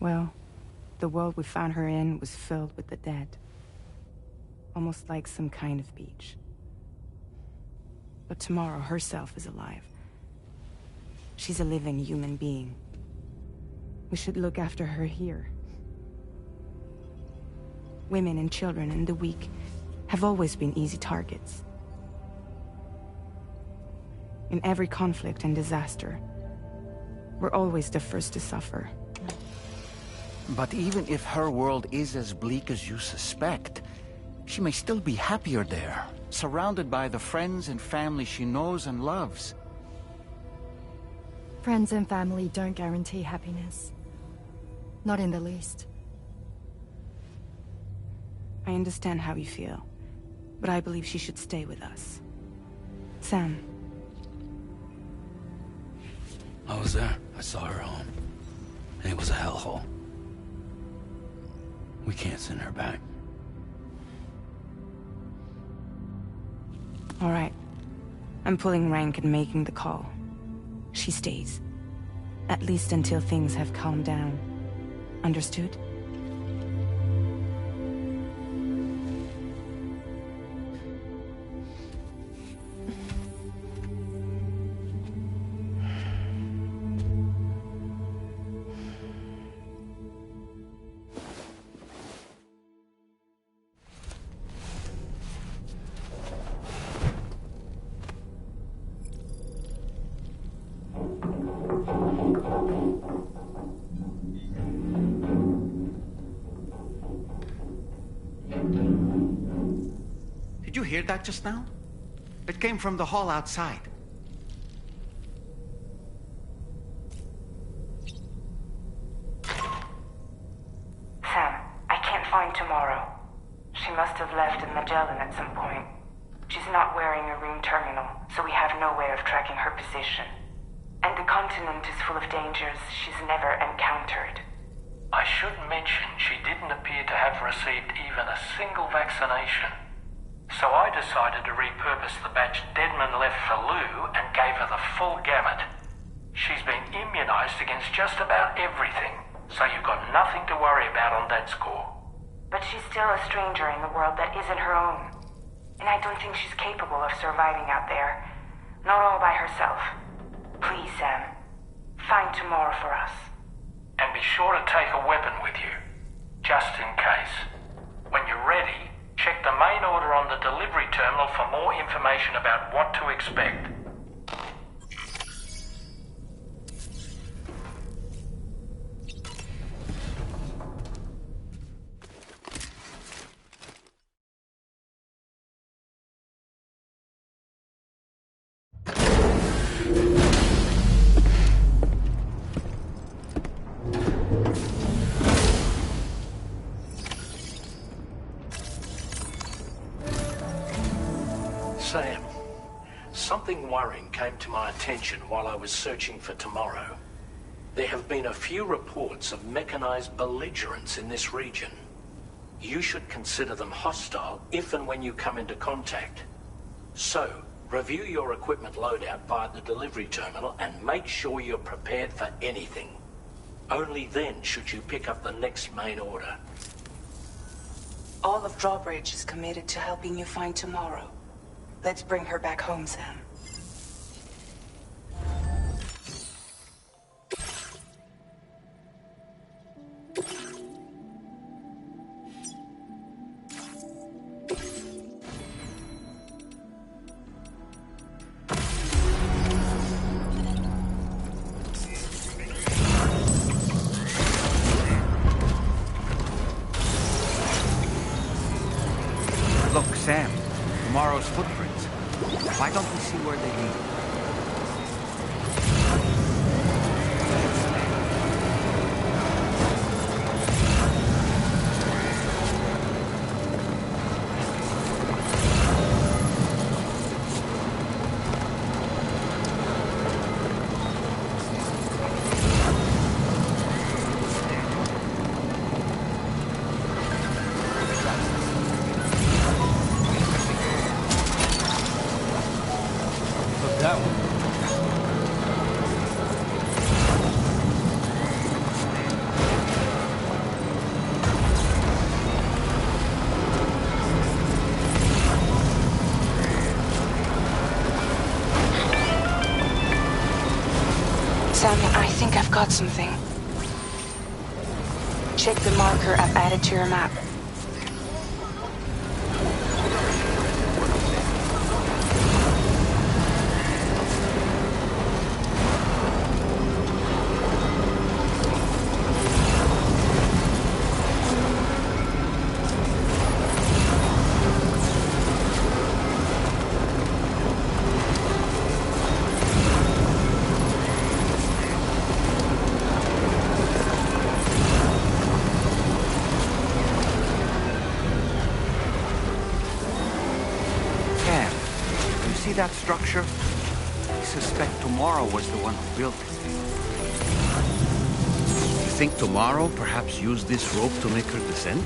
Well, the world we found her in was filled with the dead. Almost like some kind of beach. But Tomorrow herself is alive. She's a living human being. We should look after her here. Women and children and the weak have always been easy targets. In every conflict and disaster, we're always the first to suffer. But even if her world is as bleak as you suspect, she may still be happier there, surrounded by the friends and family she knows and loves. Friends and family don't guarantee happiness. Not in the least. I understand how you feel, but I believe she should stay with us. Sam. I was there. I saw her home. And it was a hellhole. We can't send her back. All right. I'm pulling rank and making the call. She stays. At least until things have calmed down. Understood? Did you hear that just now? It came from the hall outside. Sam, I can't find Tomorrow. She must have left in Magellan at some point. She's not wearing a room terminal, so we have no way of tracking her position. And the continent is full of dangers she's never encountered. I should mention she didn't appear to have received even a single vaccination. So I decided to repurpose the batch Deadman left for Lou and gave her the full gamut. She's been immunized against just about everything, so you've got nothing to worry about on that score. But she's still a stranger in the world that isn't her own. And I don't think she's capable of surviving out there. Not all by herself. Please, Sam. Find Tomorrow for us. And be sure to take a weapon with you, just in case. When you're ready, check the main order on the delivery terminal for more information about what to expect. Sam, something worrying came to my attention while I was searching for Tomorrow. There have been a few reports of mechanized belligerents in this region. You should consider them hostile if and when you come into contact. So, review your equipment loadout via the delivery terminal and make sure you're prepared for anything. Only then should you pick up the next main order. All of Drawbridge is committed to helping you find Tomorrow. Let's bring her back home, Sam. Look, Sam. Tomorrow's footprints. Why don't we see where they lead? That got something. Check the marker I've added to your map. That structure? I suspect Tomorrow was the one who built it. You think Tomorrow perhaps used this rope to make her descend?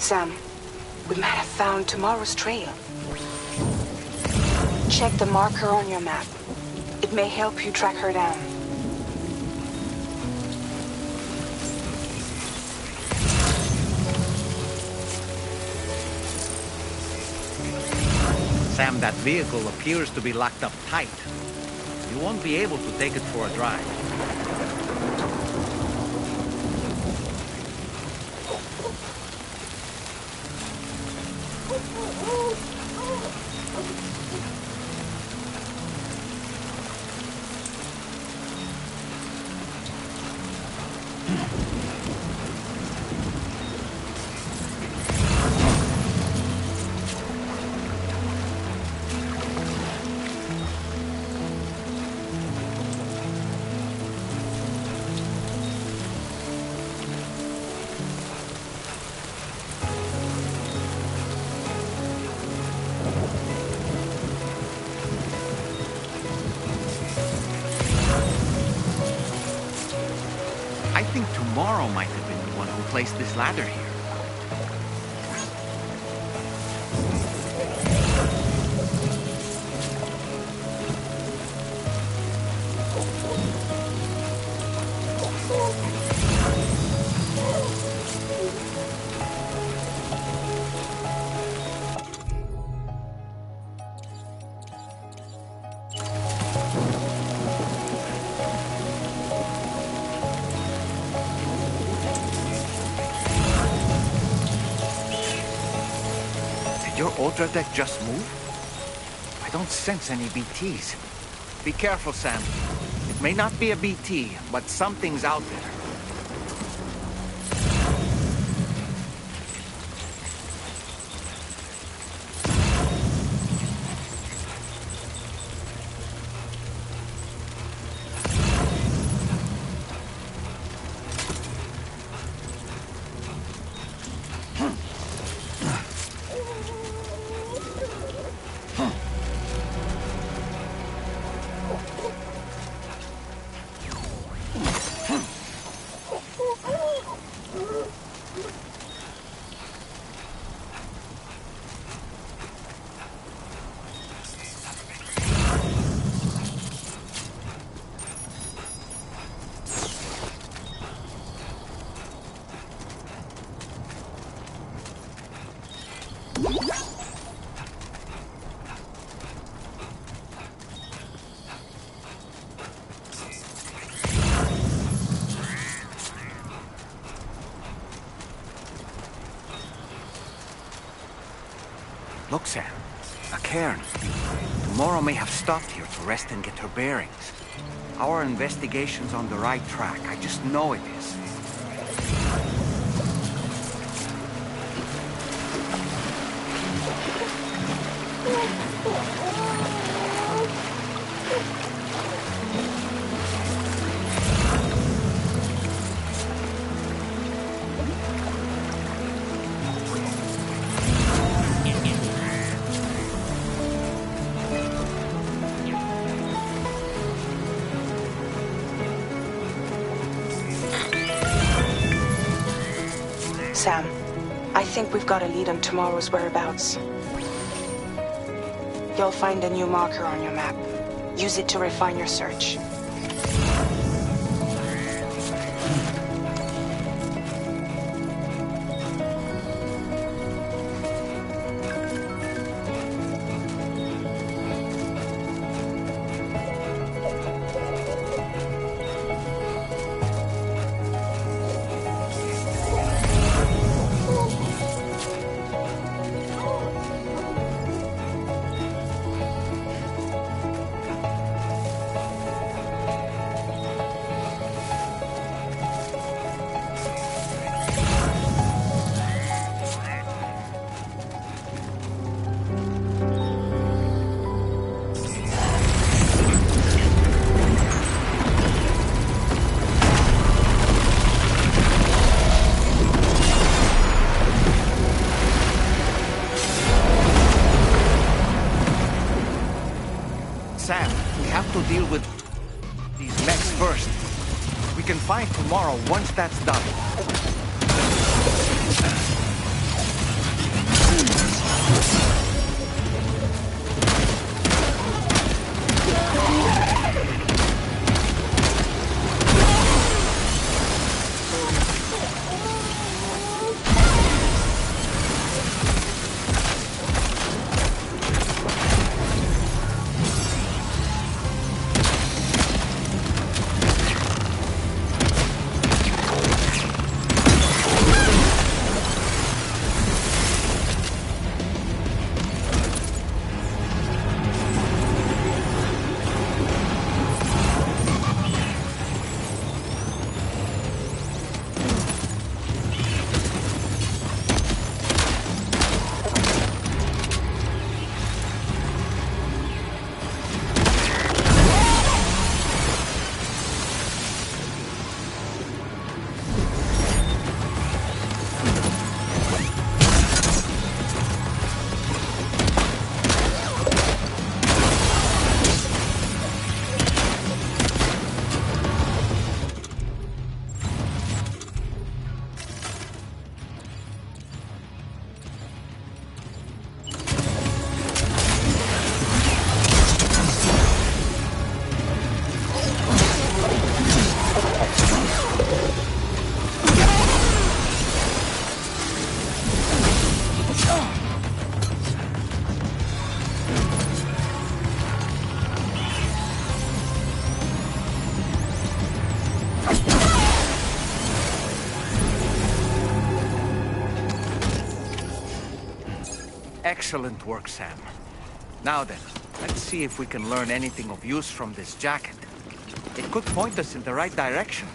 Sam, we might have found Tomorrow's trail. Check the marker on your map. It may help you track her down. Sam, that vehicle appears to be locked up tight. You won't be able to take it for a drive. I think Tomorrow might have been the one who placed this ladder here. Your Ultra deck just moved? I don't sense any BTs. Be careful, Sam. It may not be a BT, but something's out there. Look, Sam. A cairn. Tomorrow may have stopped here to rest and get her bearings. Our investigation's on the right track. I just know it is. Sam, I think we've got a lead on tomorrow's whereabouts. You'll find a new marker on your map. Use it to refine your search. Sam, we have to deal with these mechs first. We can find tomorrow once that's done. Excellent work, Sam. Now then, let's see if we can learn anything of use from this jacket. It could point us in the right direction.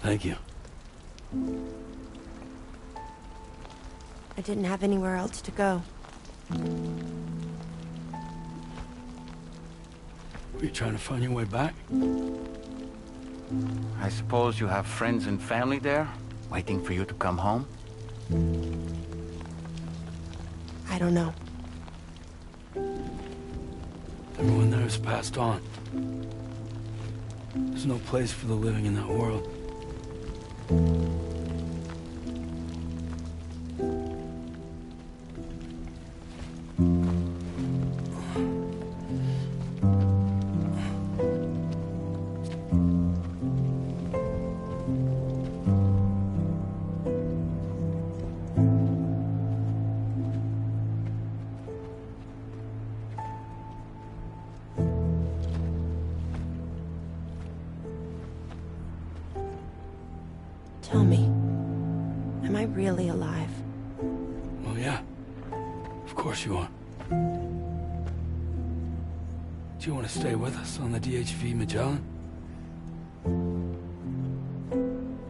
Thank you. I didn't have anywhere else to go. Were you trying to find your way back? I suppose you have friends and family there, waiting for you to come home? I don't know. Everyone there has passed on. There's no place for the living in that world. Tell me, am I really alive? Well, yeah. Of course you are. Do you want to stay with us on the DHV Magellan?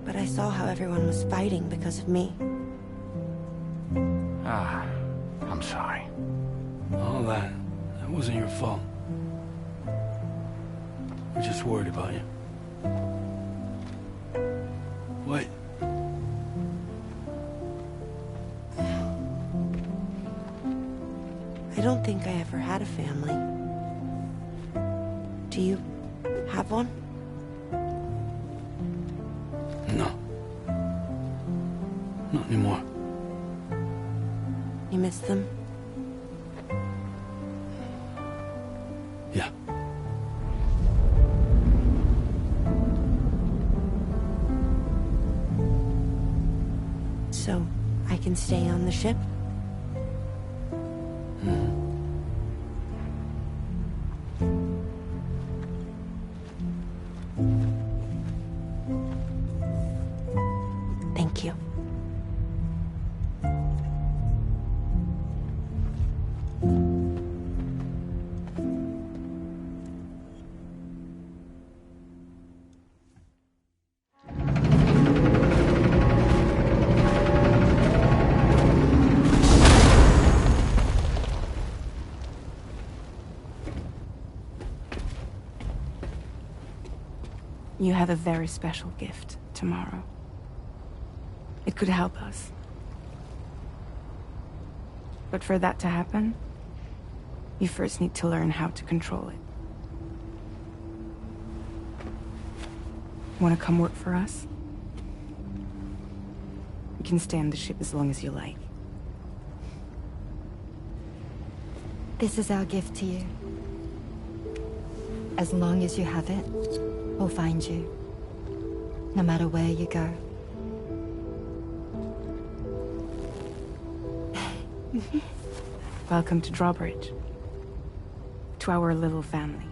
But I saw how everyone was fighting because of me. I'm sorry. All that wasn't your fault. We're just worried about you. Wait. I don't think I ever had a family. Do you have one? No. Not anymore. You miss them? Yeah. So, I can stay on the ship? Thank you. You have a very special gift tomorrow. It could help us. But for that to happen, you first need to learn how to control it. Want to come work for us? You can stay on the ship as long as you like. This is our gift to you. As long as you have it, we'll find you. No matter where you go. Welcome to Drawbridge. To our little family.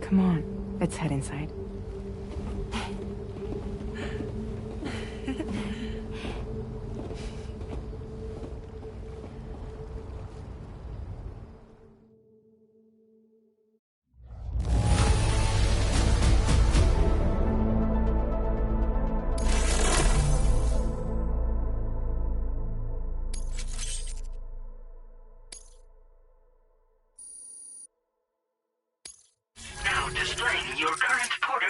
Come on, let's head inside. Now displaying your current port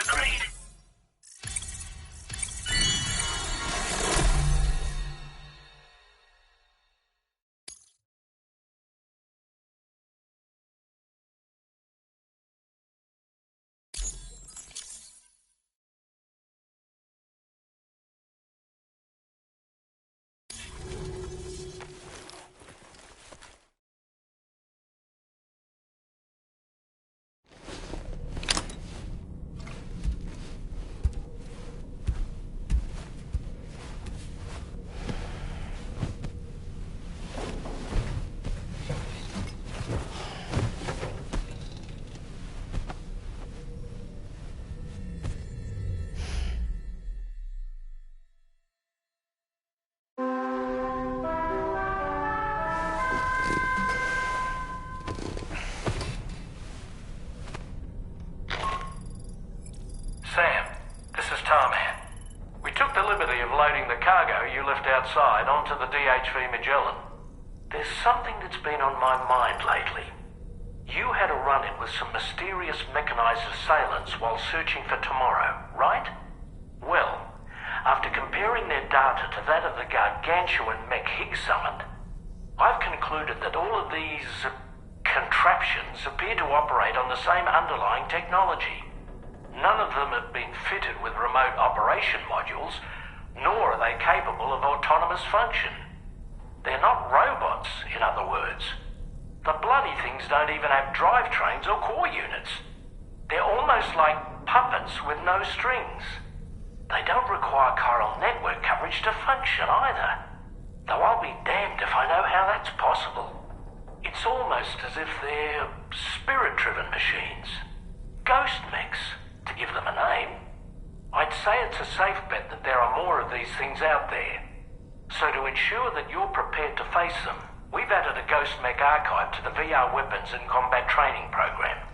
onto the DHV Magellan. There's something that's been on my mind lately. You had a run-in with some mysterious mechanized assailants while searching for Tomorrow, right? Well, after comparing their data to that of the gargantuan mech Higgs summoned, I've concluded that all of these contraptions appear to operate on the same underlying technology. None of them have been fitted with remote operation modules, nor are they capable of autonomous function. They're not robots, in other words. The bloody things don't even have drivetrains or core units. They're almost like puppets with no strings. They don't require chiral network coverage to function either. Though I'll be damned if I know how that's possible. It's almost as if they're spirit-driven machines. Ghost mechs, to give them a name. I'd say it's a safe bet that there are more of these things out there. So to ensure that you're prepared to face them, we've added a Ghost Mech archive to the VR weapons and combat training program.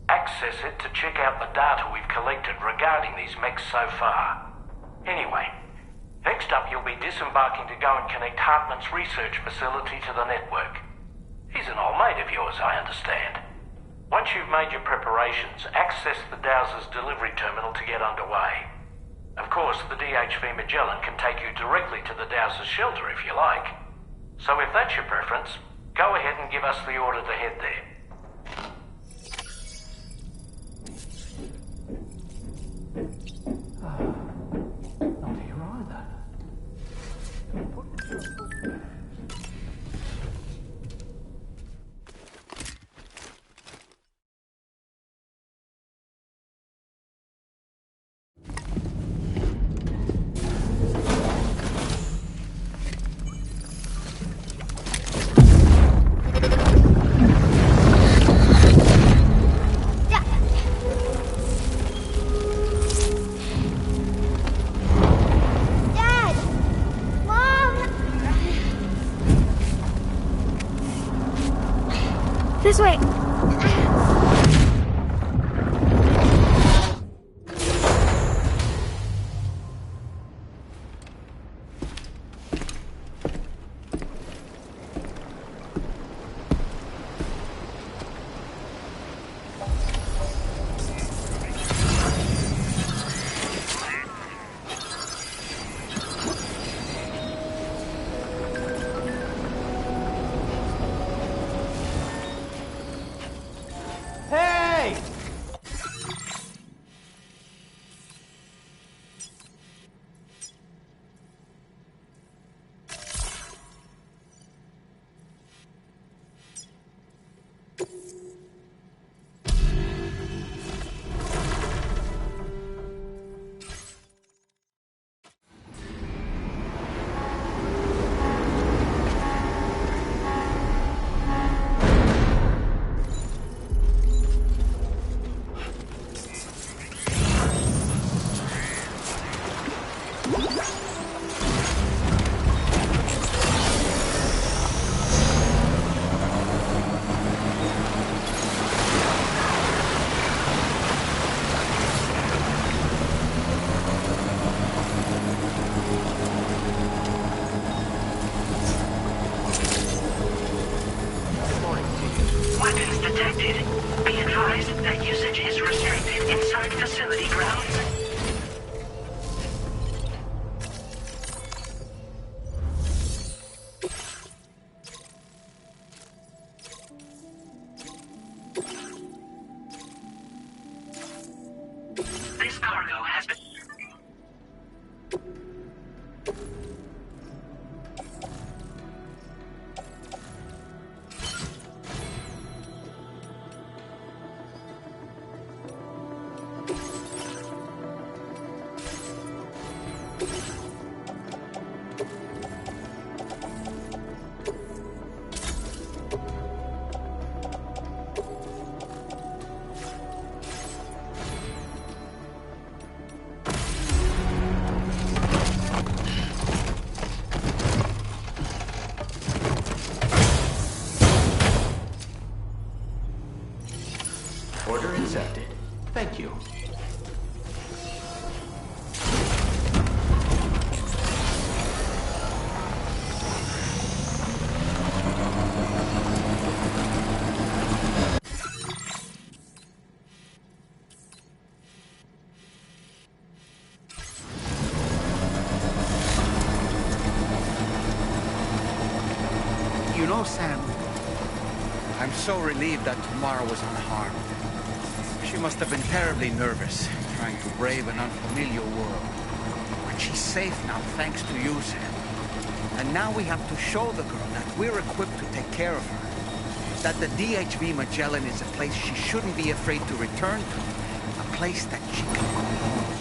Access it to check out the data we've collected regarding these mechs so far. Anyway, next up you'll be disembarking to go and connect Hartman's research facility to the network. He's an old mate of yours, I understand. Once you've made your preparations, access the Dowser's delivery terminal to get underway. Of course, the DHV Magellan can take you directly to the Dowser's shelter if you like. So if that's your preference, go ahead and give us the order to head there. Not here either. This way. Order accepted. Thank you. You know, Sam, I'm so relieved that Tamara was unharmed. She must have been terribly nervous, trying to brave an unfamiliar world. But she's safe now, thanks to you, Sam. And now we have to show the girl that we're equipped to take care of her. That the DHV Magellan is a place she shouldn't be afraid to return to. A place that she can go home.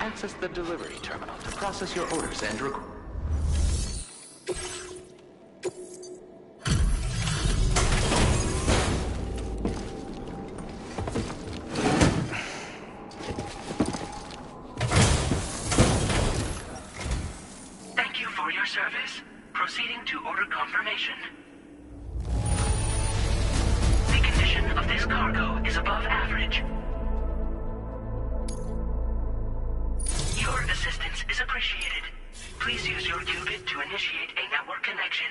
Access the delivery terminal to process your orders and record. Thank you for your service. Proceeding to order confirmation. The condition of this cargo is above average. Your assistance is appreciated. Please use your qubit to initiate a network connection.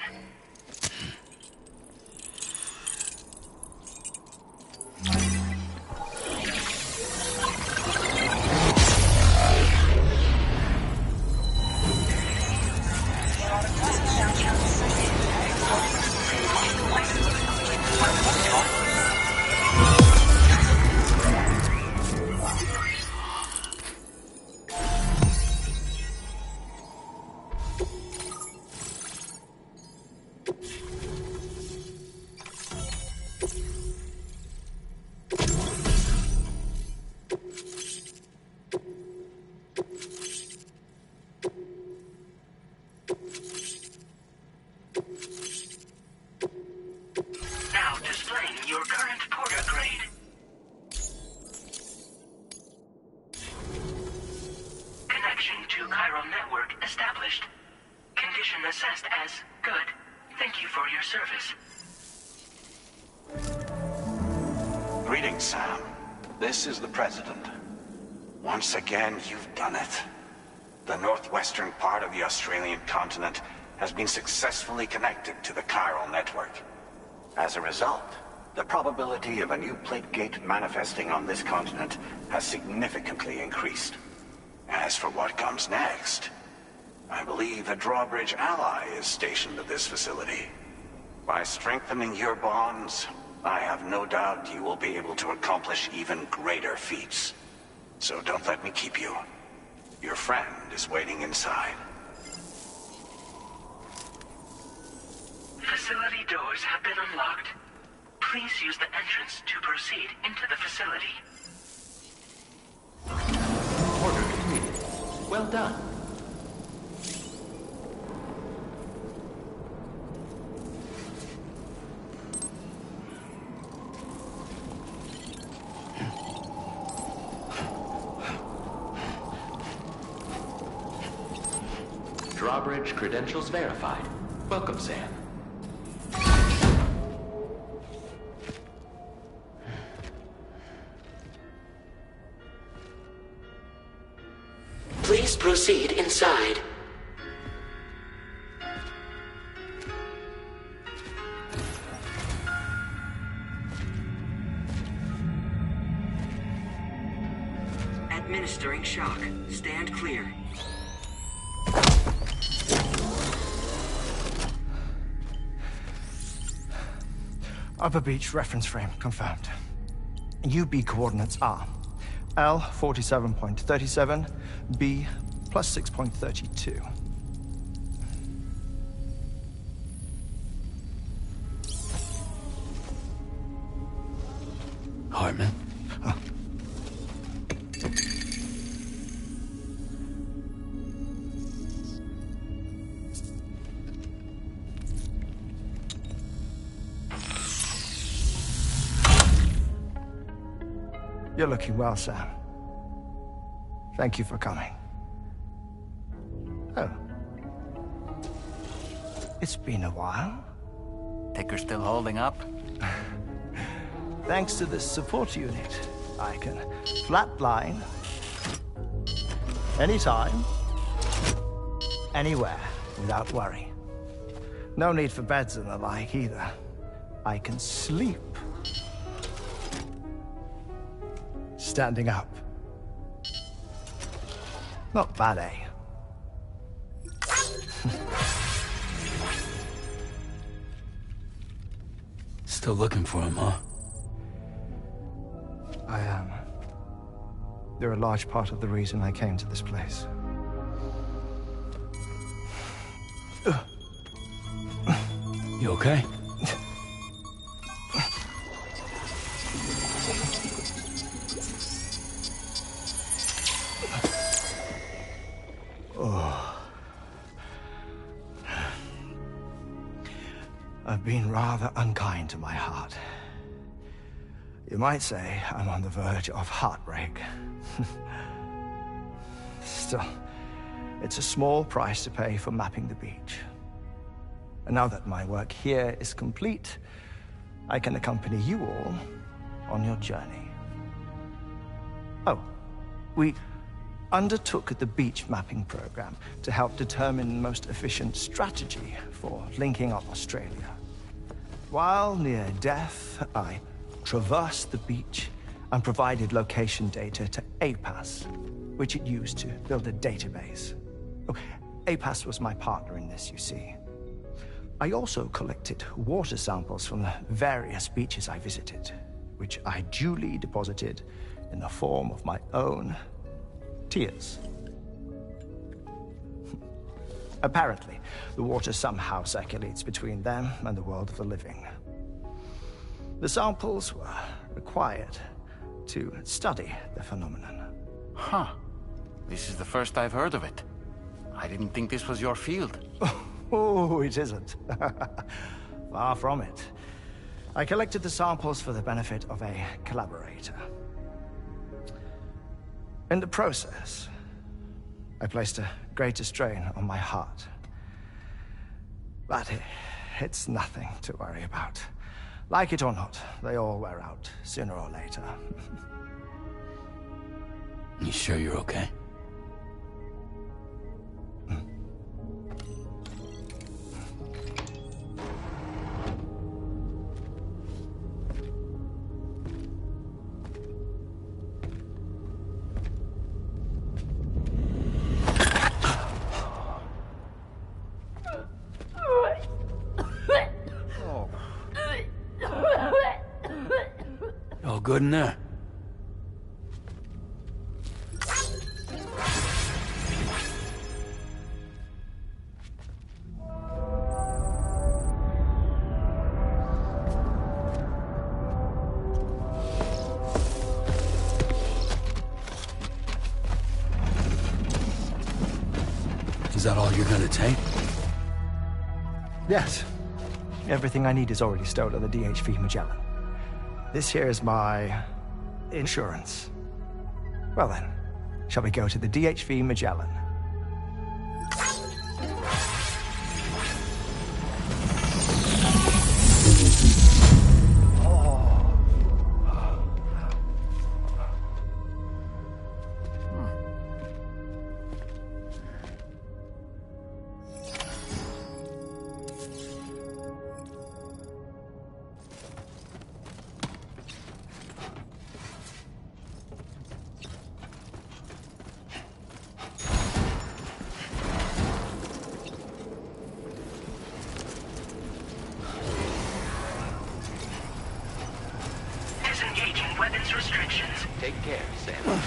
Yes, good. Thank you for your service. Greetings, Sam. This is the President. Once again, you've done it. The northwestern part of the Australian continent has been successfully connected to the chiral network. As a result, the probability of a new plate gate manifesting on this continent has significantly increased. As for what comes next, I believe a drawbridge ally is stationed at this facility. By strengthening your bonds, I have no doubt you will be able to accomplish even greater feats. So don't let me keep you. Your friend is waiting inside. Facility doors have been unlocked. Please use the entrance to proceed into the facility. Order completed. Well done. Drawbridge credentials verified. Welcome, Sam. Please proceed inside. Administering shock. Stand clear. Upper Beach reference frame confirmed. UB coordinates are L 47.37, B plus 6.32. Hartman? Huh. You're looking well, Sam. Thank you for coming. Oh. It's been a while. Ticker still holding up? Thanks to this support unit, I can flatline anytime, anywhere, without worry. No need for beds and the like either. I can sleep standing up. Not bad, eh? Still looking for him, huh? I am. They're a large part of the reason I came to this place. You okay? I've been rather unkind to my heart. You might say I'm on the verge of heartbreak. Still, it's a small price to pay for mapping the beach. And now that my work here is complete, I can accompany you all on your journey. Oh, we undertook the beach mapping program to help determine the most efficient strategy for linking up Australia. While near death, I traversed the beach and provided location data to APAS, which it used to build a database. Oh, APAS was my partner in this, you see. I also collected water samples from the various beaches I visited, which I duly deposited in the form of my own tears. Apparently, the water somehow circulates between them and the world of the living. The samples were required to study the phenomenon. Huh. This is the first I've heard of it. I didn't think this was your field. Oh, it isn't. Far from it. I collected the samples for the benefit of a collaborator. In the process, I placed a greater strain on my heart. But it's nothing to worry about. Like it or not, they all wear out, sooner or later. You sure you're okay? All good in there? Is that all you're gonna take? Yes. Everything I need is already stowed on the DHV Magellan. This here is my insurance. Well then, shall we go to the DHV Magellan? Disengaging weapons restrictions. Take care, Sam.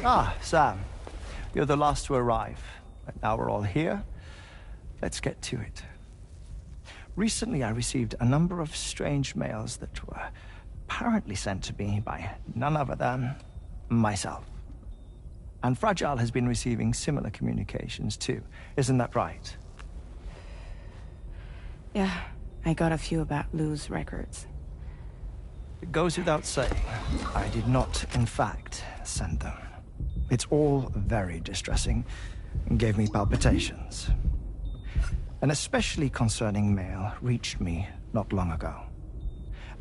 Ah, Sam. You're the last to arrive. But now we're all here. Let's get to it. Recently, I received a number of strange mails that were apparently sent to me by none other than myself. And Fragile has been receiving similar communications too. Isn't that right? Yeah, I got a few about Lou's records. It goes without saying, I did not, in fact, send them. It's all very distressing and gave me palpitations. An especially concerning mail reached me not long ago.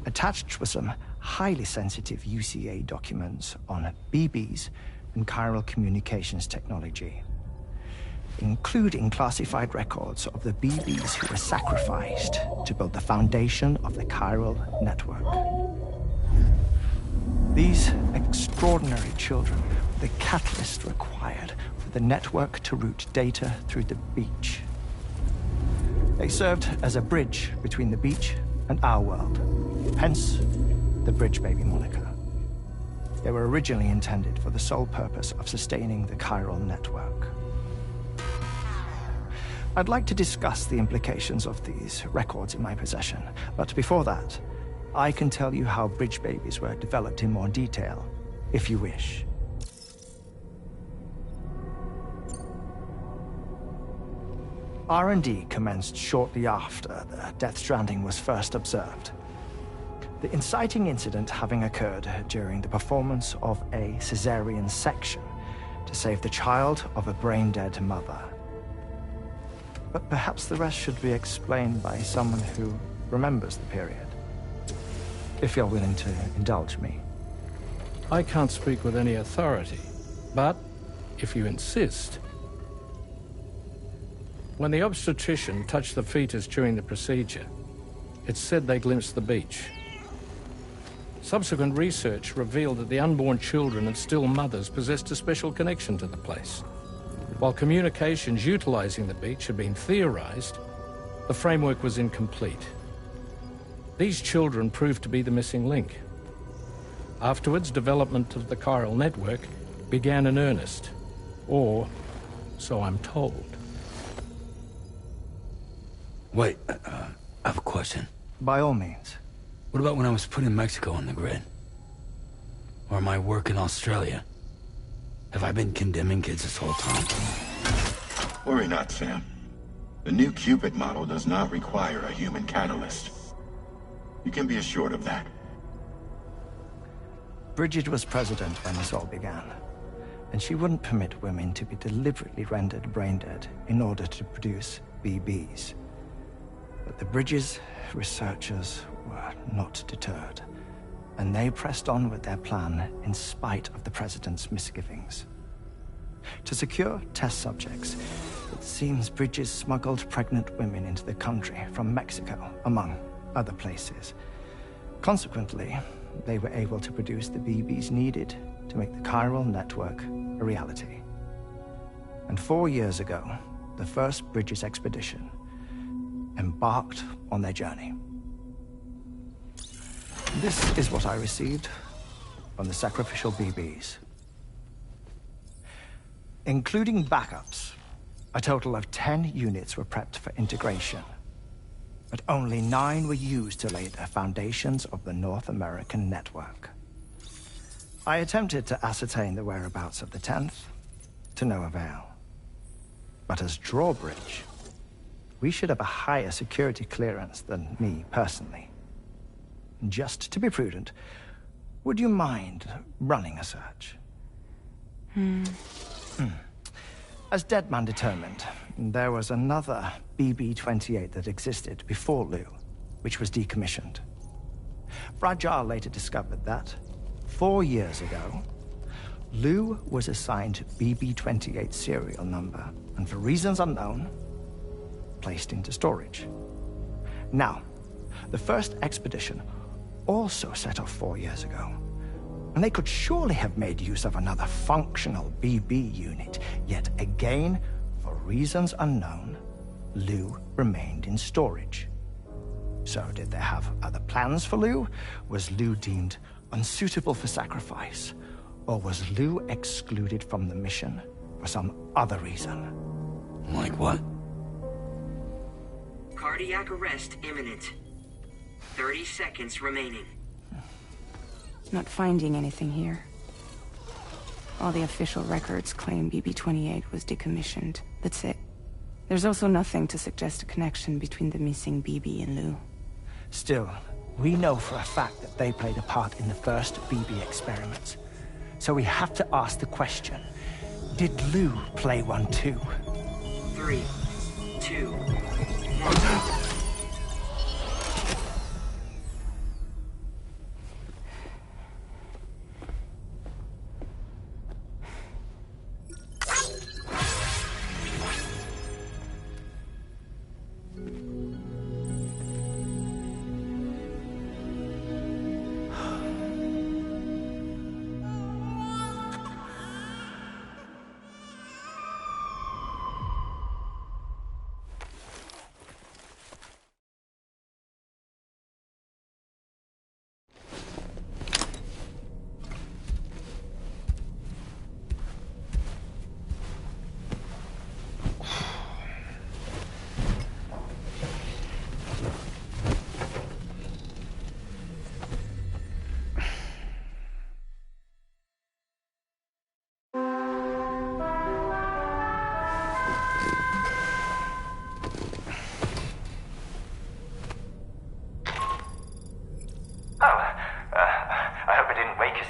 Attached were some highly sensitive UCA documents on BBs and chiral communications technology, including classified records of the BBs who were sacrificed to build the foundation of the chiral network. These extraordinary children were the catalyst required for the network to route data through the beach. They served as a bridge between the beach and our world, hence the Bridge Baby moniker. They were originally intended for the sole purpose of sustaining the chiral network. I'd like to discuss the implications of these records in my possession, but before that, I can tell you how Bridge Babies were developed in more detail, if you wish. R&D commenced shortly after the Death Stranding was first observed. The inciting incident having occurred during the performance of a cesarean section to save the child of a brain-dead mother. But perhaps the rest should be explained by someone who remembers the period. If you're willing to indulge me. I can't speak with any authority, but if you insist. When the obstetrician touched the fetus during the procedure, it's said they glimpsed the beach. Subsequent research revealed that the unborn children and still mothers possessed a special connection to the place. While communications utilizing the beach had been theorized, the framework was incomplete. These children proved to be the missing link. Afterwards, development of the chiral network began in earnest. Or, so I'm told. Wait, I have a question. By all means. What about when I was putting Mexico on the grid? Or my work in Australia? Have I been condemning kids this whole time? Worry not, Sam. The new Cupid model does not require a human catalyst. You can be assured of that. Bridget was president when this all began, and she wouldn't permit women to be deliberately rendered brain-dead in order to produce BBs. But the Bridges researchers were not deterred, and they pressed on with their plan in spite of the president's misgivings. To secure test subjects, it seems Bridges smuggled pregnant women into the country from Mexico, among other places. Consequently, they were able to produce the BBs needed to make the chiral network a reality. And 4 years ago, the first Bridges expedition embarked on their journey. This is what I received from the sacrificial BBs. Including backups, a total of 10 units were prepped for integration, but only 9 were used to lay the foundations of the North American network. I attempted to ascertain the whereabouts of the 10th, to no avail. But as drawbridge, we should have a higher security clearance than me personally. Just to be prudent, would you mind running a search? As Deadman determined, there was another BB-28 that existed before Lou, which was decommissioned. Fragile later discovered that, 4 years ago, Lou was assigned BB-28 serial number, and for reasons unknown, placed into storage. Now, the first expedition also set off 4 years ago, and they could surely have made use of another functional BB unit, yet again, for reasons unknown, Lou remained in storage. So did they have other plans for Lou? Was Lou deemed unsuitable for sacrifice? Or was Lou excluded from the mission for some other reason? Like what? Cardiac arrest imminent. 30 seconds remaining. Not finding anything here. All the official records claim BB-28 was decommissioned. That's it. There's also nothing to suggest a connection between the missing BB and Lou. Still, we know for a fact that they played a part in the first BB experiments. So we have to ask the question, did Lou play one too? 3, 2, 1.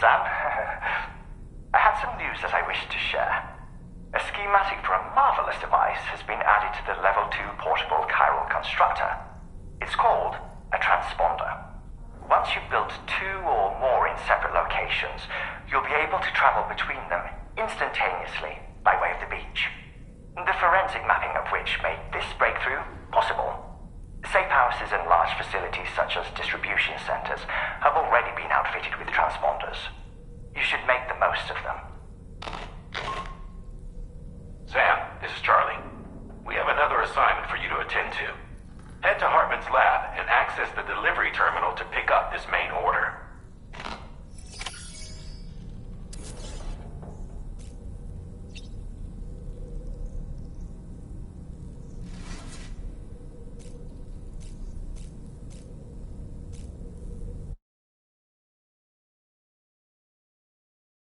Sam. I had some news that I wished to share. A schematic for a marvelous device has been added to the Level 2 portable chiral constructor. It's called a transponder. Once you've built 2 or more in separate locations, you'll be able to travel between them instantaneously by way of the beach. The forensic mapping of which made this breakthrough possible. Safe houses and large facilities such as distribution centers have already